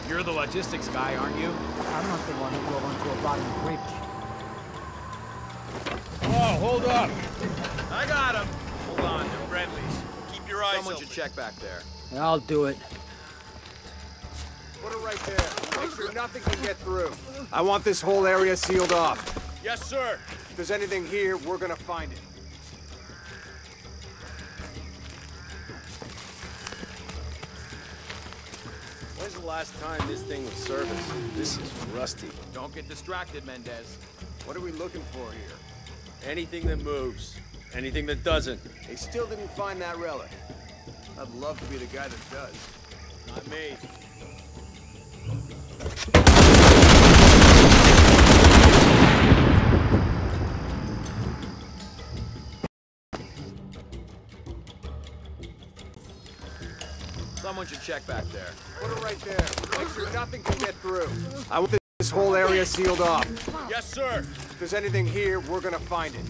You're the logistics guy, aren't you? I'm not the one who drove onto a bottom bridge. Oh, hold up! I got him! Hold on, they're friendlies. Keep your eyes open. Someone should check back there. I'll do it. Put it right there. Make sure nothing can get through. I want this whole area sealed off. Yes, sir! If there's anything here, we're gonna find it. When's the last time this thing was serviced? This is rusty. Don't get distracted, Mendez. What are we looking for here? Anything that moves. Anything that doesn't. They still didn't find that relic. I'd love to be the guy that does. Not me. Someone should check back there. Put it right there. Make sure nothing can get through. I want this whole area sealed off. Yes, sir! If there's anything here, we're gonna find it.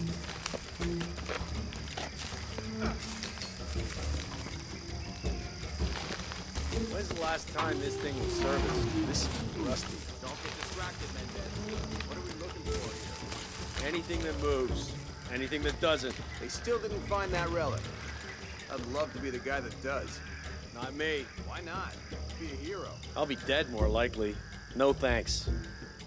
When's the last time this thing was serviced? This is rusty. Don't get distracted, Mendez. What are we looking for here? Anything that moves. Anything that doesn't. They still didn't find that relic. I'd love to be the guy that does. Not me. Why not? Be a hero. I'll be dead more likely. No thanks.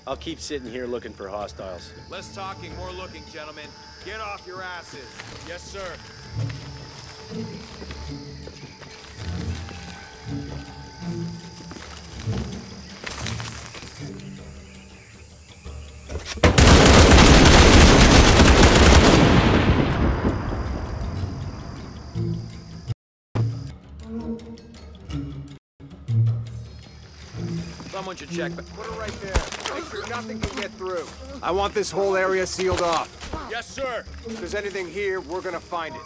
I'll keep sitting here looking for hostiles. Less talking, more looking, gentlemen. Get off your asses. Yes, sir. Someone should check back. Put it right there. Make sure nothing can get through. I want this whole area sealed off. Yes, sir! If there's anything here, we're gonna find it.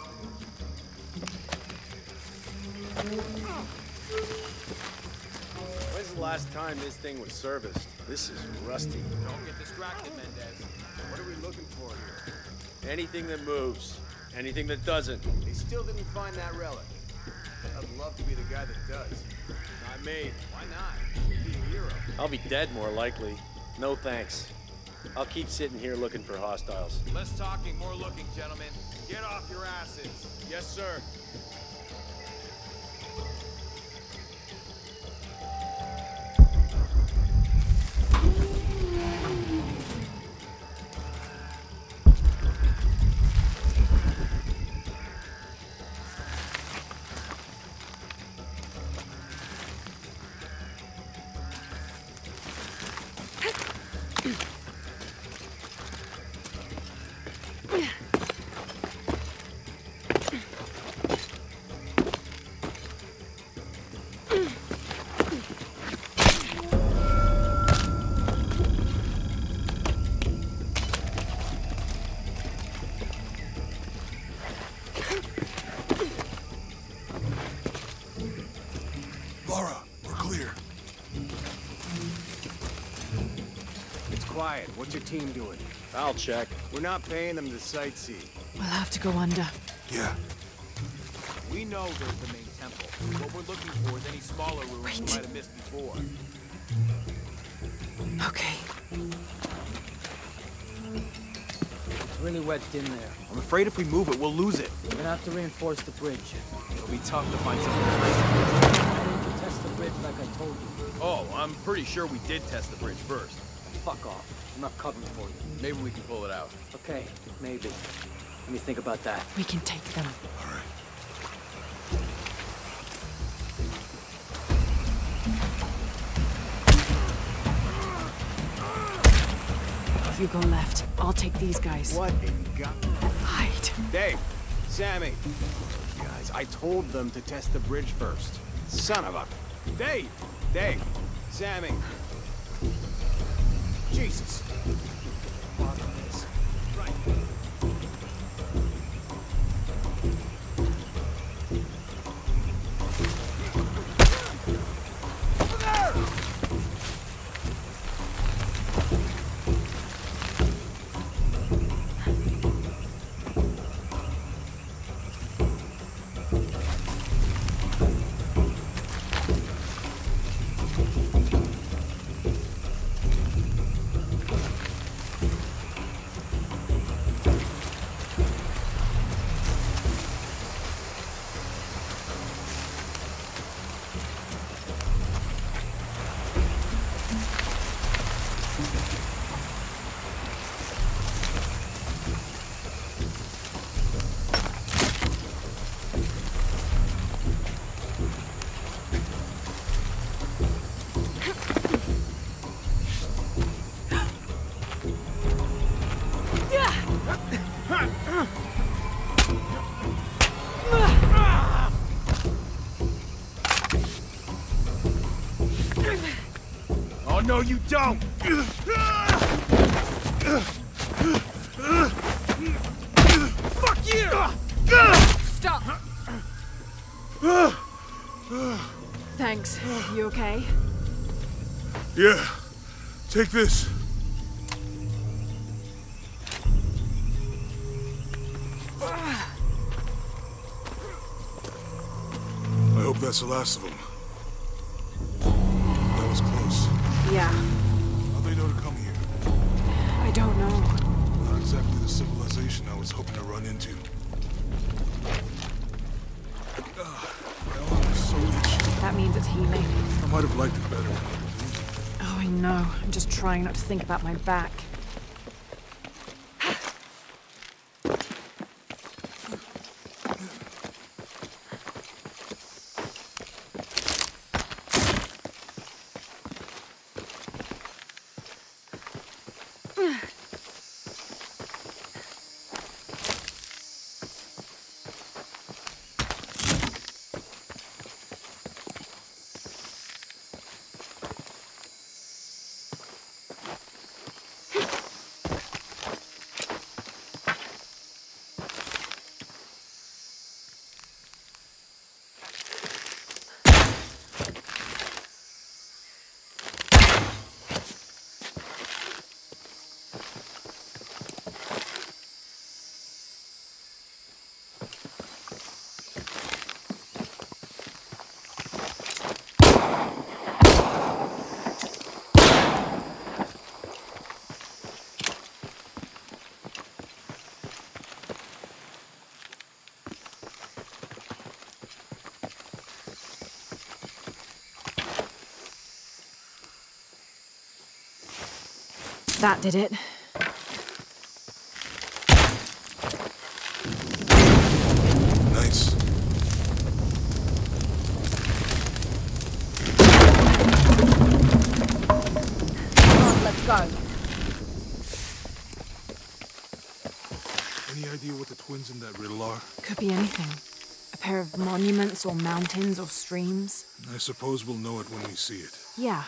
When's the last time this thing was serviced? This is rusty. Don't get distracted, Mendez. What are we looking for here? Anything that moves. Anything that doesn't. They still didn't find that relic. I'd love to be the guy that does. Not me. Why not? Be a hero. I'll be dead more likely. No thanks. I'll keep sitting here looking for hostiles. Less talking, more looking, gentlemen. Get off your asses. Yes, sir. Laura, we're clear. It's quiet. What's your team doing? I'll check. We're not paying them to sightsee. We'll have to go under. Yeah. We know there's the main temple. What we're looking for is any smaller ruins we might have missed before. Okay. It's really wedged in there. I'm afraid if we move it, we'll lose it. We're gonna have to reinforce the bridge. It'll be tough to find something. Why didn't you test the bridge like I told you? Oh, I'm pretty sure we did test the bridge first. Fuck off. I'm not covering for you. Maybe we can pull it out. Okay, maybe. Let me think about that. We can take them. All right. You go left. I'll take these guys. What have you got? Hide. Dave, Sammy. Guys, I told them to test the bridge first. Son of a... Dave! Dave! Sammy. Jesus. Right. Over there! Oh, no, you don't! Fuck you! Stop! Thanks. You okay? Yeah. Take this. I hope that's the last of them. That was close. Yeah. How'd they know to come here? I don't know. Not exactly the civilization I was hoping to run into. My arm is so itchy. That means it's healing. I might have liked it better. Oh, I know. I'm just trying not to think about my back. That did it. Nice. Come on, let's go. Any idea what the twins in that riddle are? Could be anything. A pair of monuments or mountains or streams. I suppose we'll know it when we see it. Yeah.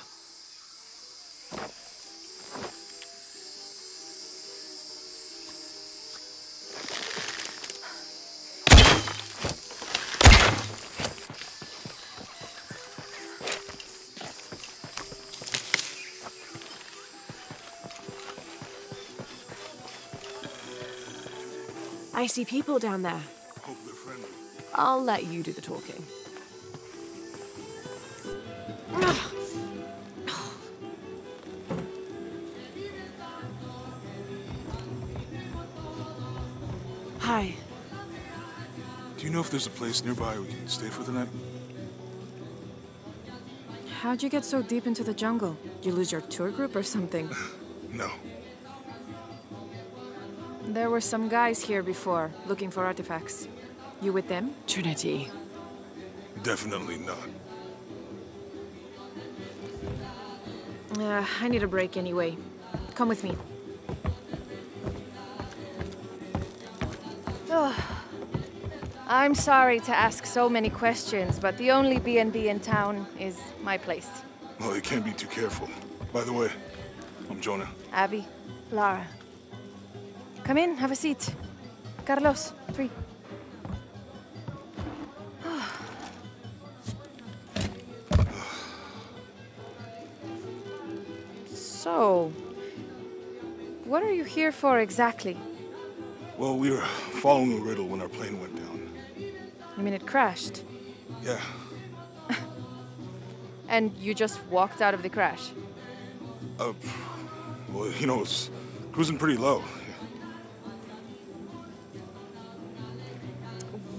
I see people down there. Hope they're friendly. I'll let you do the talking. Hi. Do you know if there's a place nearby we can stay for the night? How'd you get so deep into the jungle? Did you lose your tour group or something? No. There were some guys here before, looking for artifacts. You with them? Trinity. Definitely not. I need a break anyway. Come with me. I'm sorry to ask so many questions, but the only B&B in town is my place. Well, you can't be too careful. By the way, I'm Jonah. Abby. Lara. Come in, have a seat. Carlos, 3. So, what are you here for exactly? Well, we were following a riddle when our plane went down. You mean it crashed? Yeah. And you just walked out of the crash? Well, you know, it's cruising pretty low.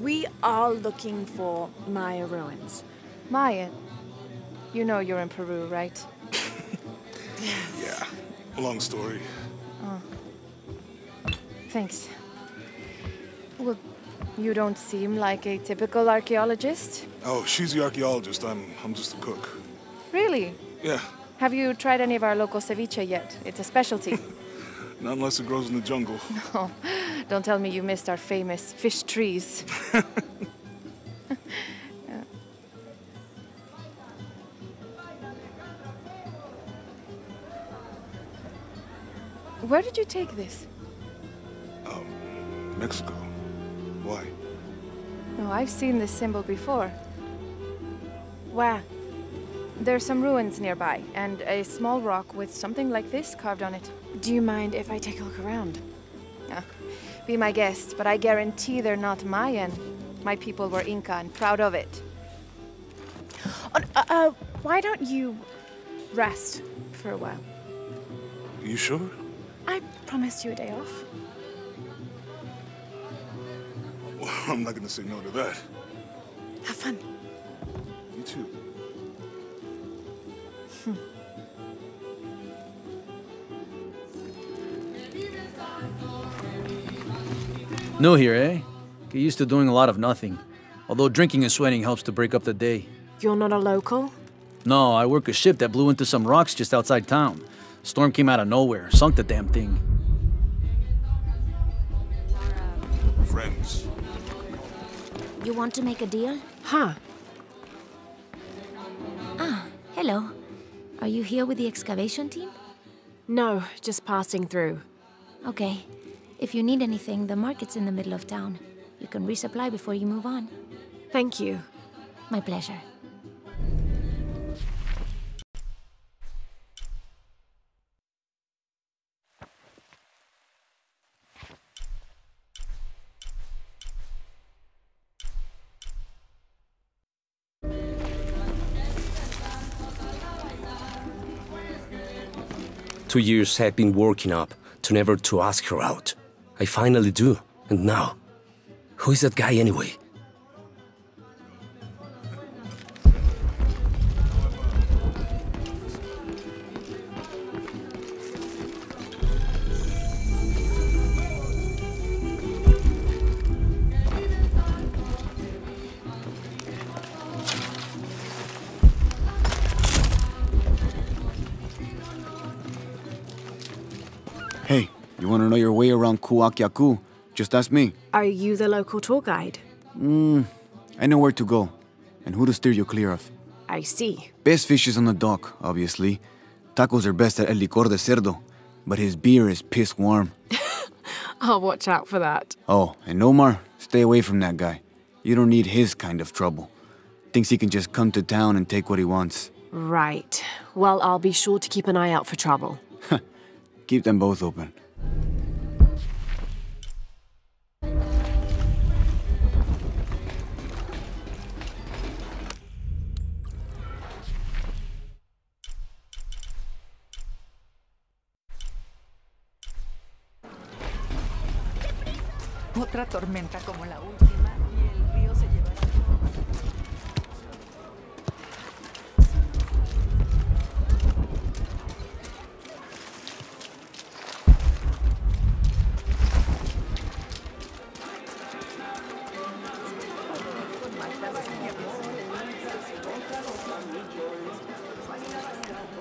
We are looking for Maya ruins. Maya? You know you're in Peru, right? Yeah. Long story. Oh. Thanks. Well, you don't seem like a typical archaeologist. Oh, she's the archaeologist. I'm just a cook. Really? Yeah. Have you tried any of our local ceviche yet? It's a specialty. Not unless it grows in the jungle. No, don't tell me you missed our famous fish trees. Yeah. Where did you take this? Mexico. Why? No, I've seen this symbol before. Where? There's some ruins nearby, and a small rock with something like this carved on it. Do you mind if I take a look around? Be my guest, but I guarantee they're not Mayan. My people were Inca and proud of it. Why don't you rest for a while? You sure? I promised you a day off. Well, I'm not gonna say no to that. Have fun. You too. New here, eh? Get used to doing a lot of nothing. Although drinking and sweating helps to break up the day. You're not a local? No, I work a ship that blew into some rocks just outside town. Storm came out of nowhere, sunk the damn thing. Friends. You want to make a deal? Huh. Ah, hello. Are you here with the excavation team? No, just passing through. Okay. If you need anything, the market's in the middle of town. You can resupply before you move on. Thank you. My pleasure. Two years I've been working up to never to ask her out. I finally do, and now, who is that guy anyway? Hey, you want to know your way around Kuakyaku? Just ask me. Are you the local tour guide? I know where to go, and who to steer you clear of. I see. Best fish is on the dock, obviously. Tacos are best at El Licor de Cerdo, but his beer is piss warm. I'll watch out for that. Oh, and Omar, stay away from that guy. You don't need his kind of trouble. Thinks he can just come to town and take what he wants. Right. Well, I'll be sure to keep an eye out for trouble. Keep them both open. Otra tormenta como la última y el río se llevará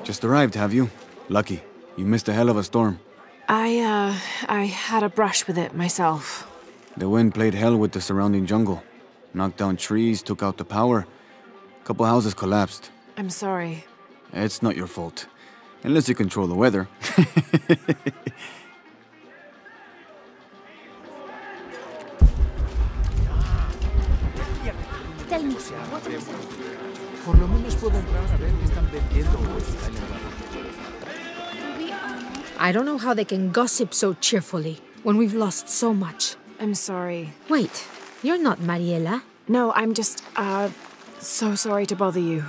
Just arrived, have you? Lucky. You missed a hell of a storm. I had a brush with it myself. The wind played hell with the surrounding jungle. Knocked down trees, took out the power. A couple houses collapsed. I'm sorry. It's not your fault. Unless you control the weather. Tell me, Por lo menos puedo entrar a ver qué están vendiendo hoy. I don't know how they can gossip so cheerfully when we've lost so much. I'm sorry. Wait, you're not Mariela. No, I'm just, so sorry to bother you.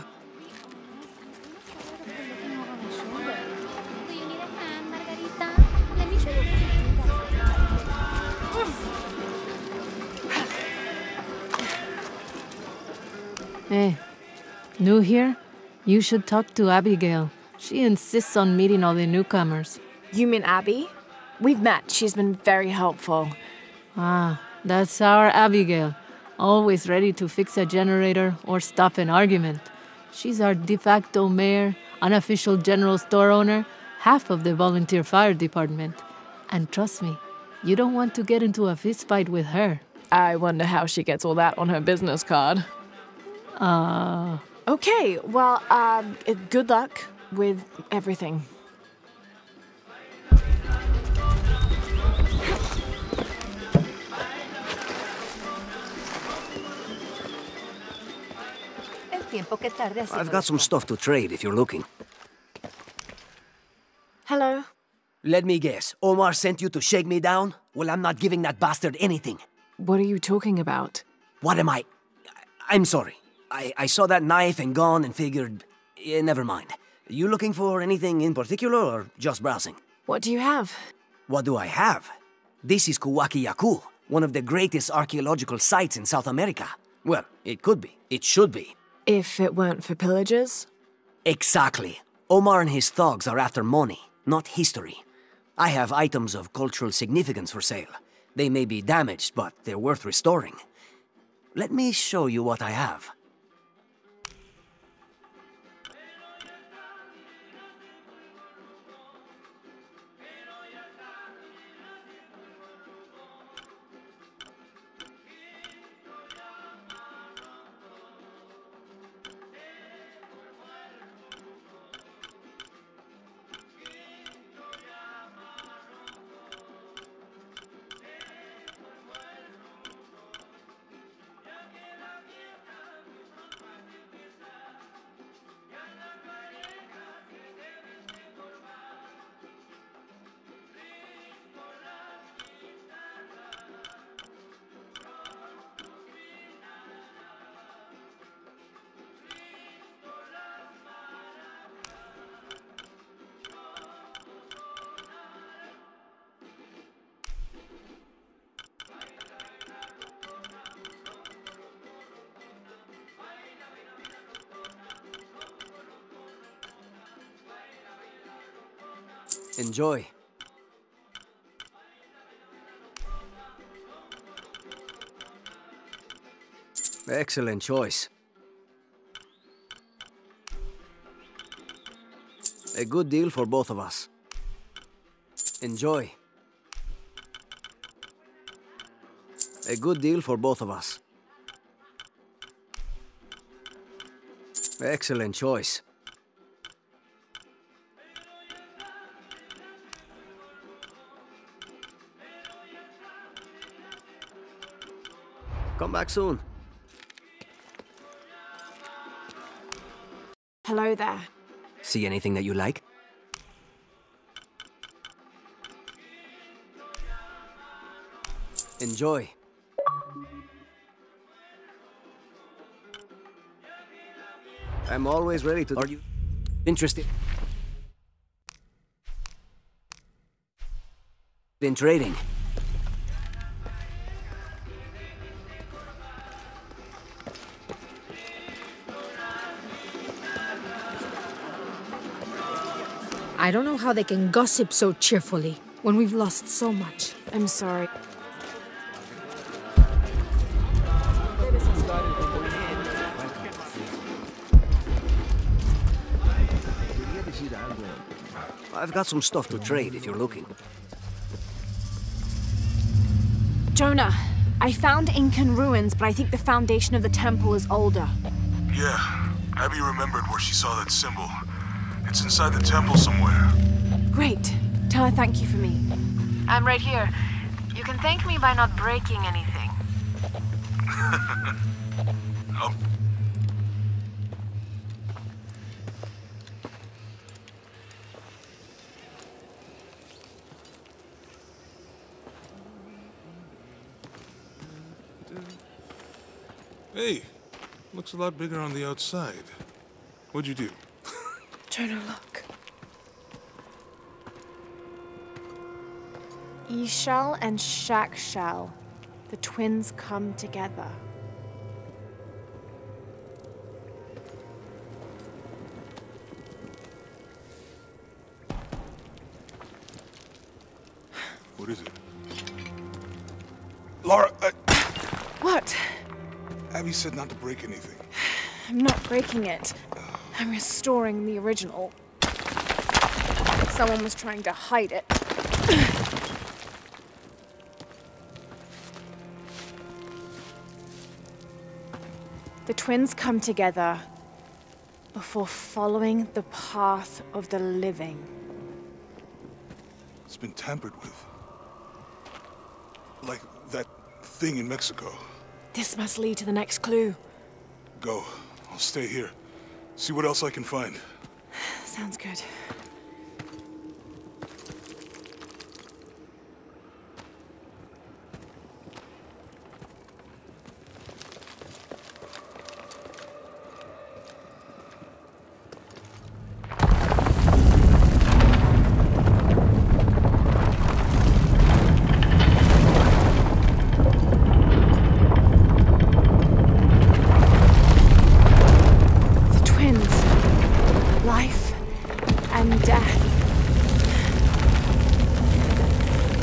Hey, new here? You should talk to Abigail. She insists on meeting all the newcomers. You mean Abby? We've met. She's been very helpful. Ah, that's our Abigail. Always ready to fix a generator or stop an argument. She's our de facto mayor, unofficial general store owner, half of the volunteer fire department. And trust me, you don't want to get into a fistfight with her. I wonder how she gets all that on her business card. Okay, well, good luck with everything. I've got some stuff to trade if you're looking. Hello. Let me guess. Omar sent you to shake me down? Well, I'm not giving that bastard anything. What are you talking about? What am I? I'm sorry. I saw that knife and gun and figured... never mind. You looking for anything in particular or just browsing? What do you have? What do I have? This is Kuwaki Yaku, one of the greatest archaeological sites in South America. Well, it could be. It should be. If it weren't for pillagers? Exactly. Omar and his thugs are after money, not history. I have items of cultural significance for sale. They may be damaged, but they're worth restoring. Let me show you what I have. Enjoy. Excellent choice. A good deal for both of us. Enjoy. A good deal for both of us. Excellent choice. Come back soon. Hello there. See anything that you like? Enjoy. I'm always ready to... Are you interested in trading? I don't know how they can gossip so cheerfully when we've lost so much. I'm sorry. I've got some stuff to trade if you're looking. Jonah, I found Incan ruins, but I think the foundation of the temple is older. Yeah, Abby remembered where she saw that symbol. It's inside the temple somewhere. Great. Tell her thank you for me. I'm right here. You can thank me by not breaking anything. Oh. Hey, looks a lot bigger on the outside. What'd you do? Jonah, look. Ishal and Shakshal, the twins come together. What is it? Lara, What? Abby said not to break anything. I'm not breaking it. I'm restoring the original. Someone was trying to hide it. The twins come together before following the path of the living. It's been tampered with. Like that thing in Mexico. This must lead to the next clue. Go. I'll stay here. See what else I can find. Sounds good.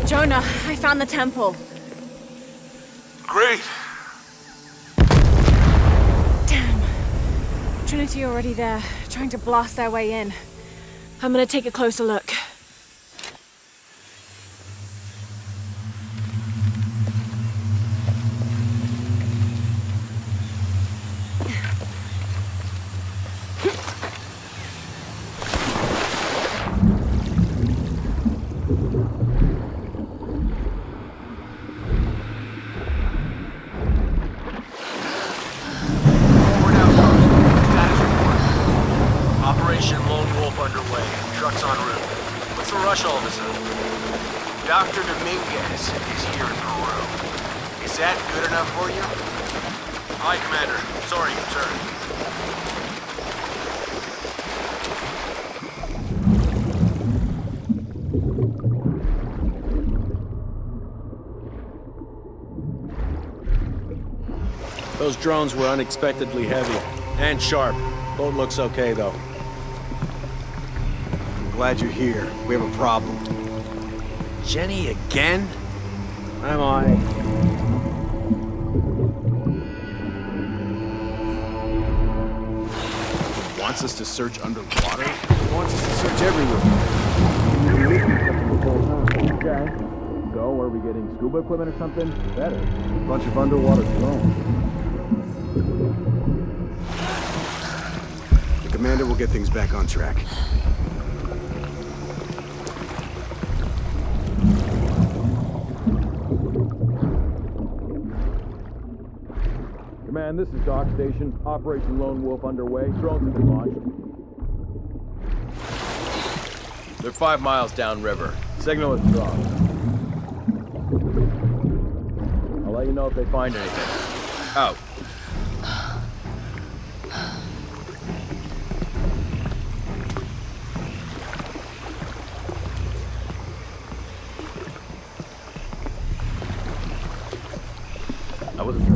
Jonah, I found the temple. Great! Damn. Trinity already there, trying to blast their way in. I'm gonna take a closer look. Operation Lone Wolf underway. Trucks en route. What's the rush all of a sudden? Dr. Dominguez is here in Peru. Is that good enough for you? Hi, Commander. Sorry, sir. Those drones were unexpectedly heavy and sharp. Boat looks okay, though. I'm glad you're here. We have a problem. Jenny again? I'm on it. Wants us to search underwater? Wants us to search everywhere. Okay. So, are we getting scuba equipment or something? Better. A bunch of underwater drones. The commander will get things back on track. Command, this is Dock Station. Operation Lone Wolf underway. Drones have been launched. They're 5 miles downriver. Signal is dropped. I'll let you know if they find anything. Out. I wasn't sure.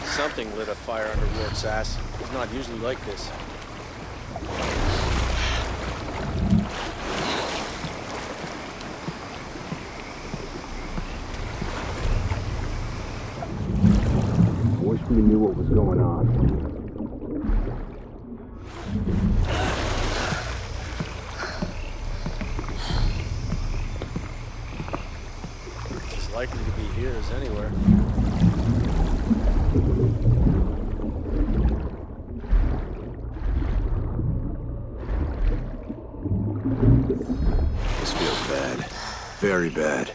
Something lit a fire under Rourke's ass. He's not usually like this. we knew what was going on. It's as likely to be here as anywhere. This feels bad. Very bad.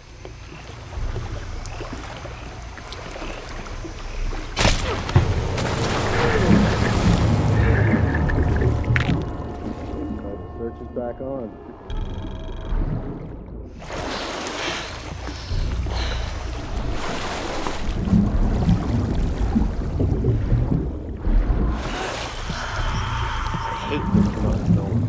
The search is back on. I hate this not knowing.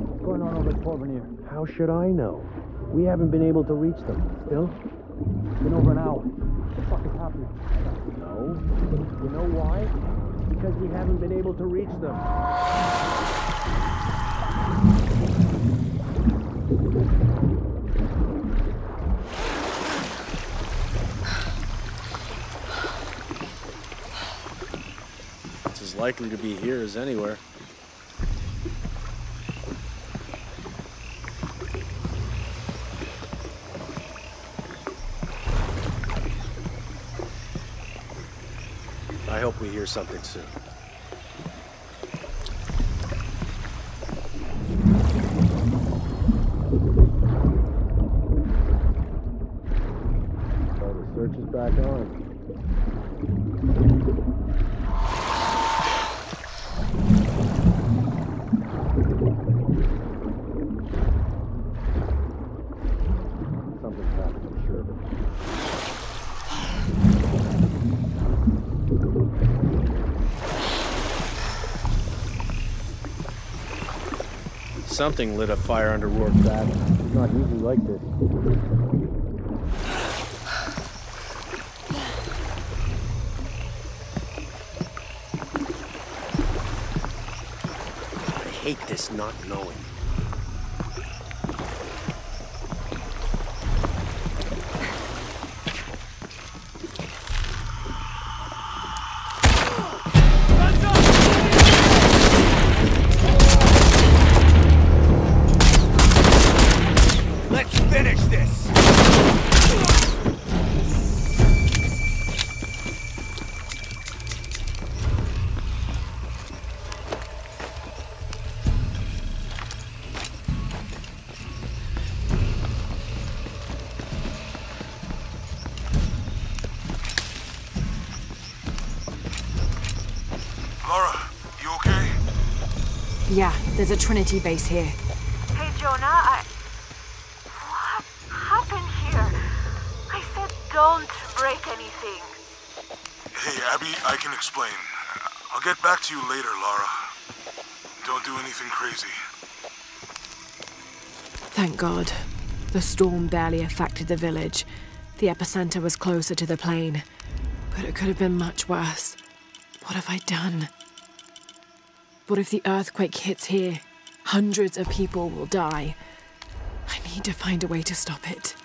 What's going on over at Porvenir? How should I know? We haven't been able to reach them. Still? Been over an hour. What the fuck is happening? No. You know why? Because we haven't been able to reach them. It's as likely to be here as anywhere. I hope we hear something soon. So the search is back on. Something's happened, I'm sure of it. Something lit a fire under Rourke's back. It's not usually like this. I hate this not knowing. Let's finish this! Laura, you okay? Yeah, there's a Trinity base here. Hey, Jonah, What happened here? I said don't break anything. Hey, Abby, I can explain. I'll get back to you later, Laura. Don't do anything crazy. Thank God. The storm barely affected the village. The epicenter was closer to the plain. But it could have been much worse. What have I done? What if the earthquake hits here? Hundreds of people will die. I need to find a way to stop it.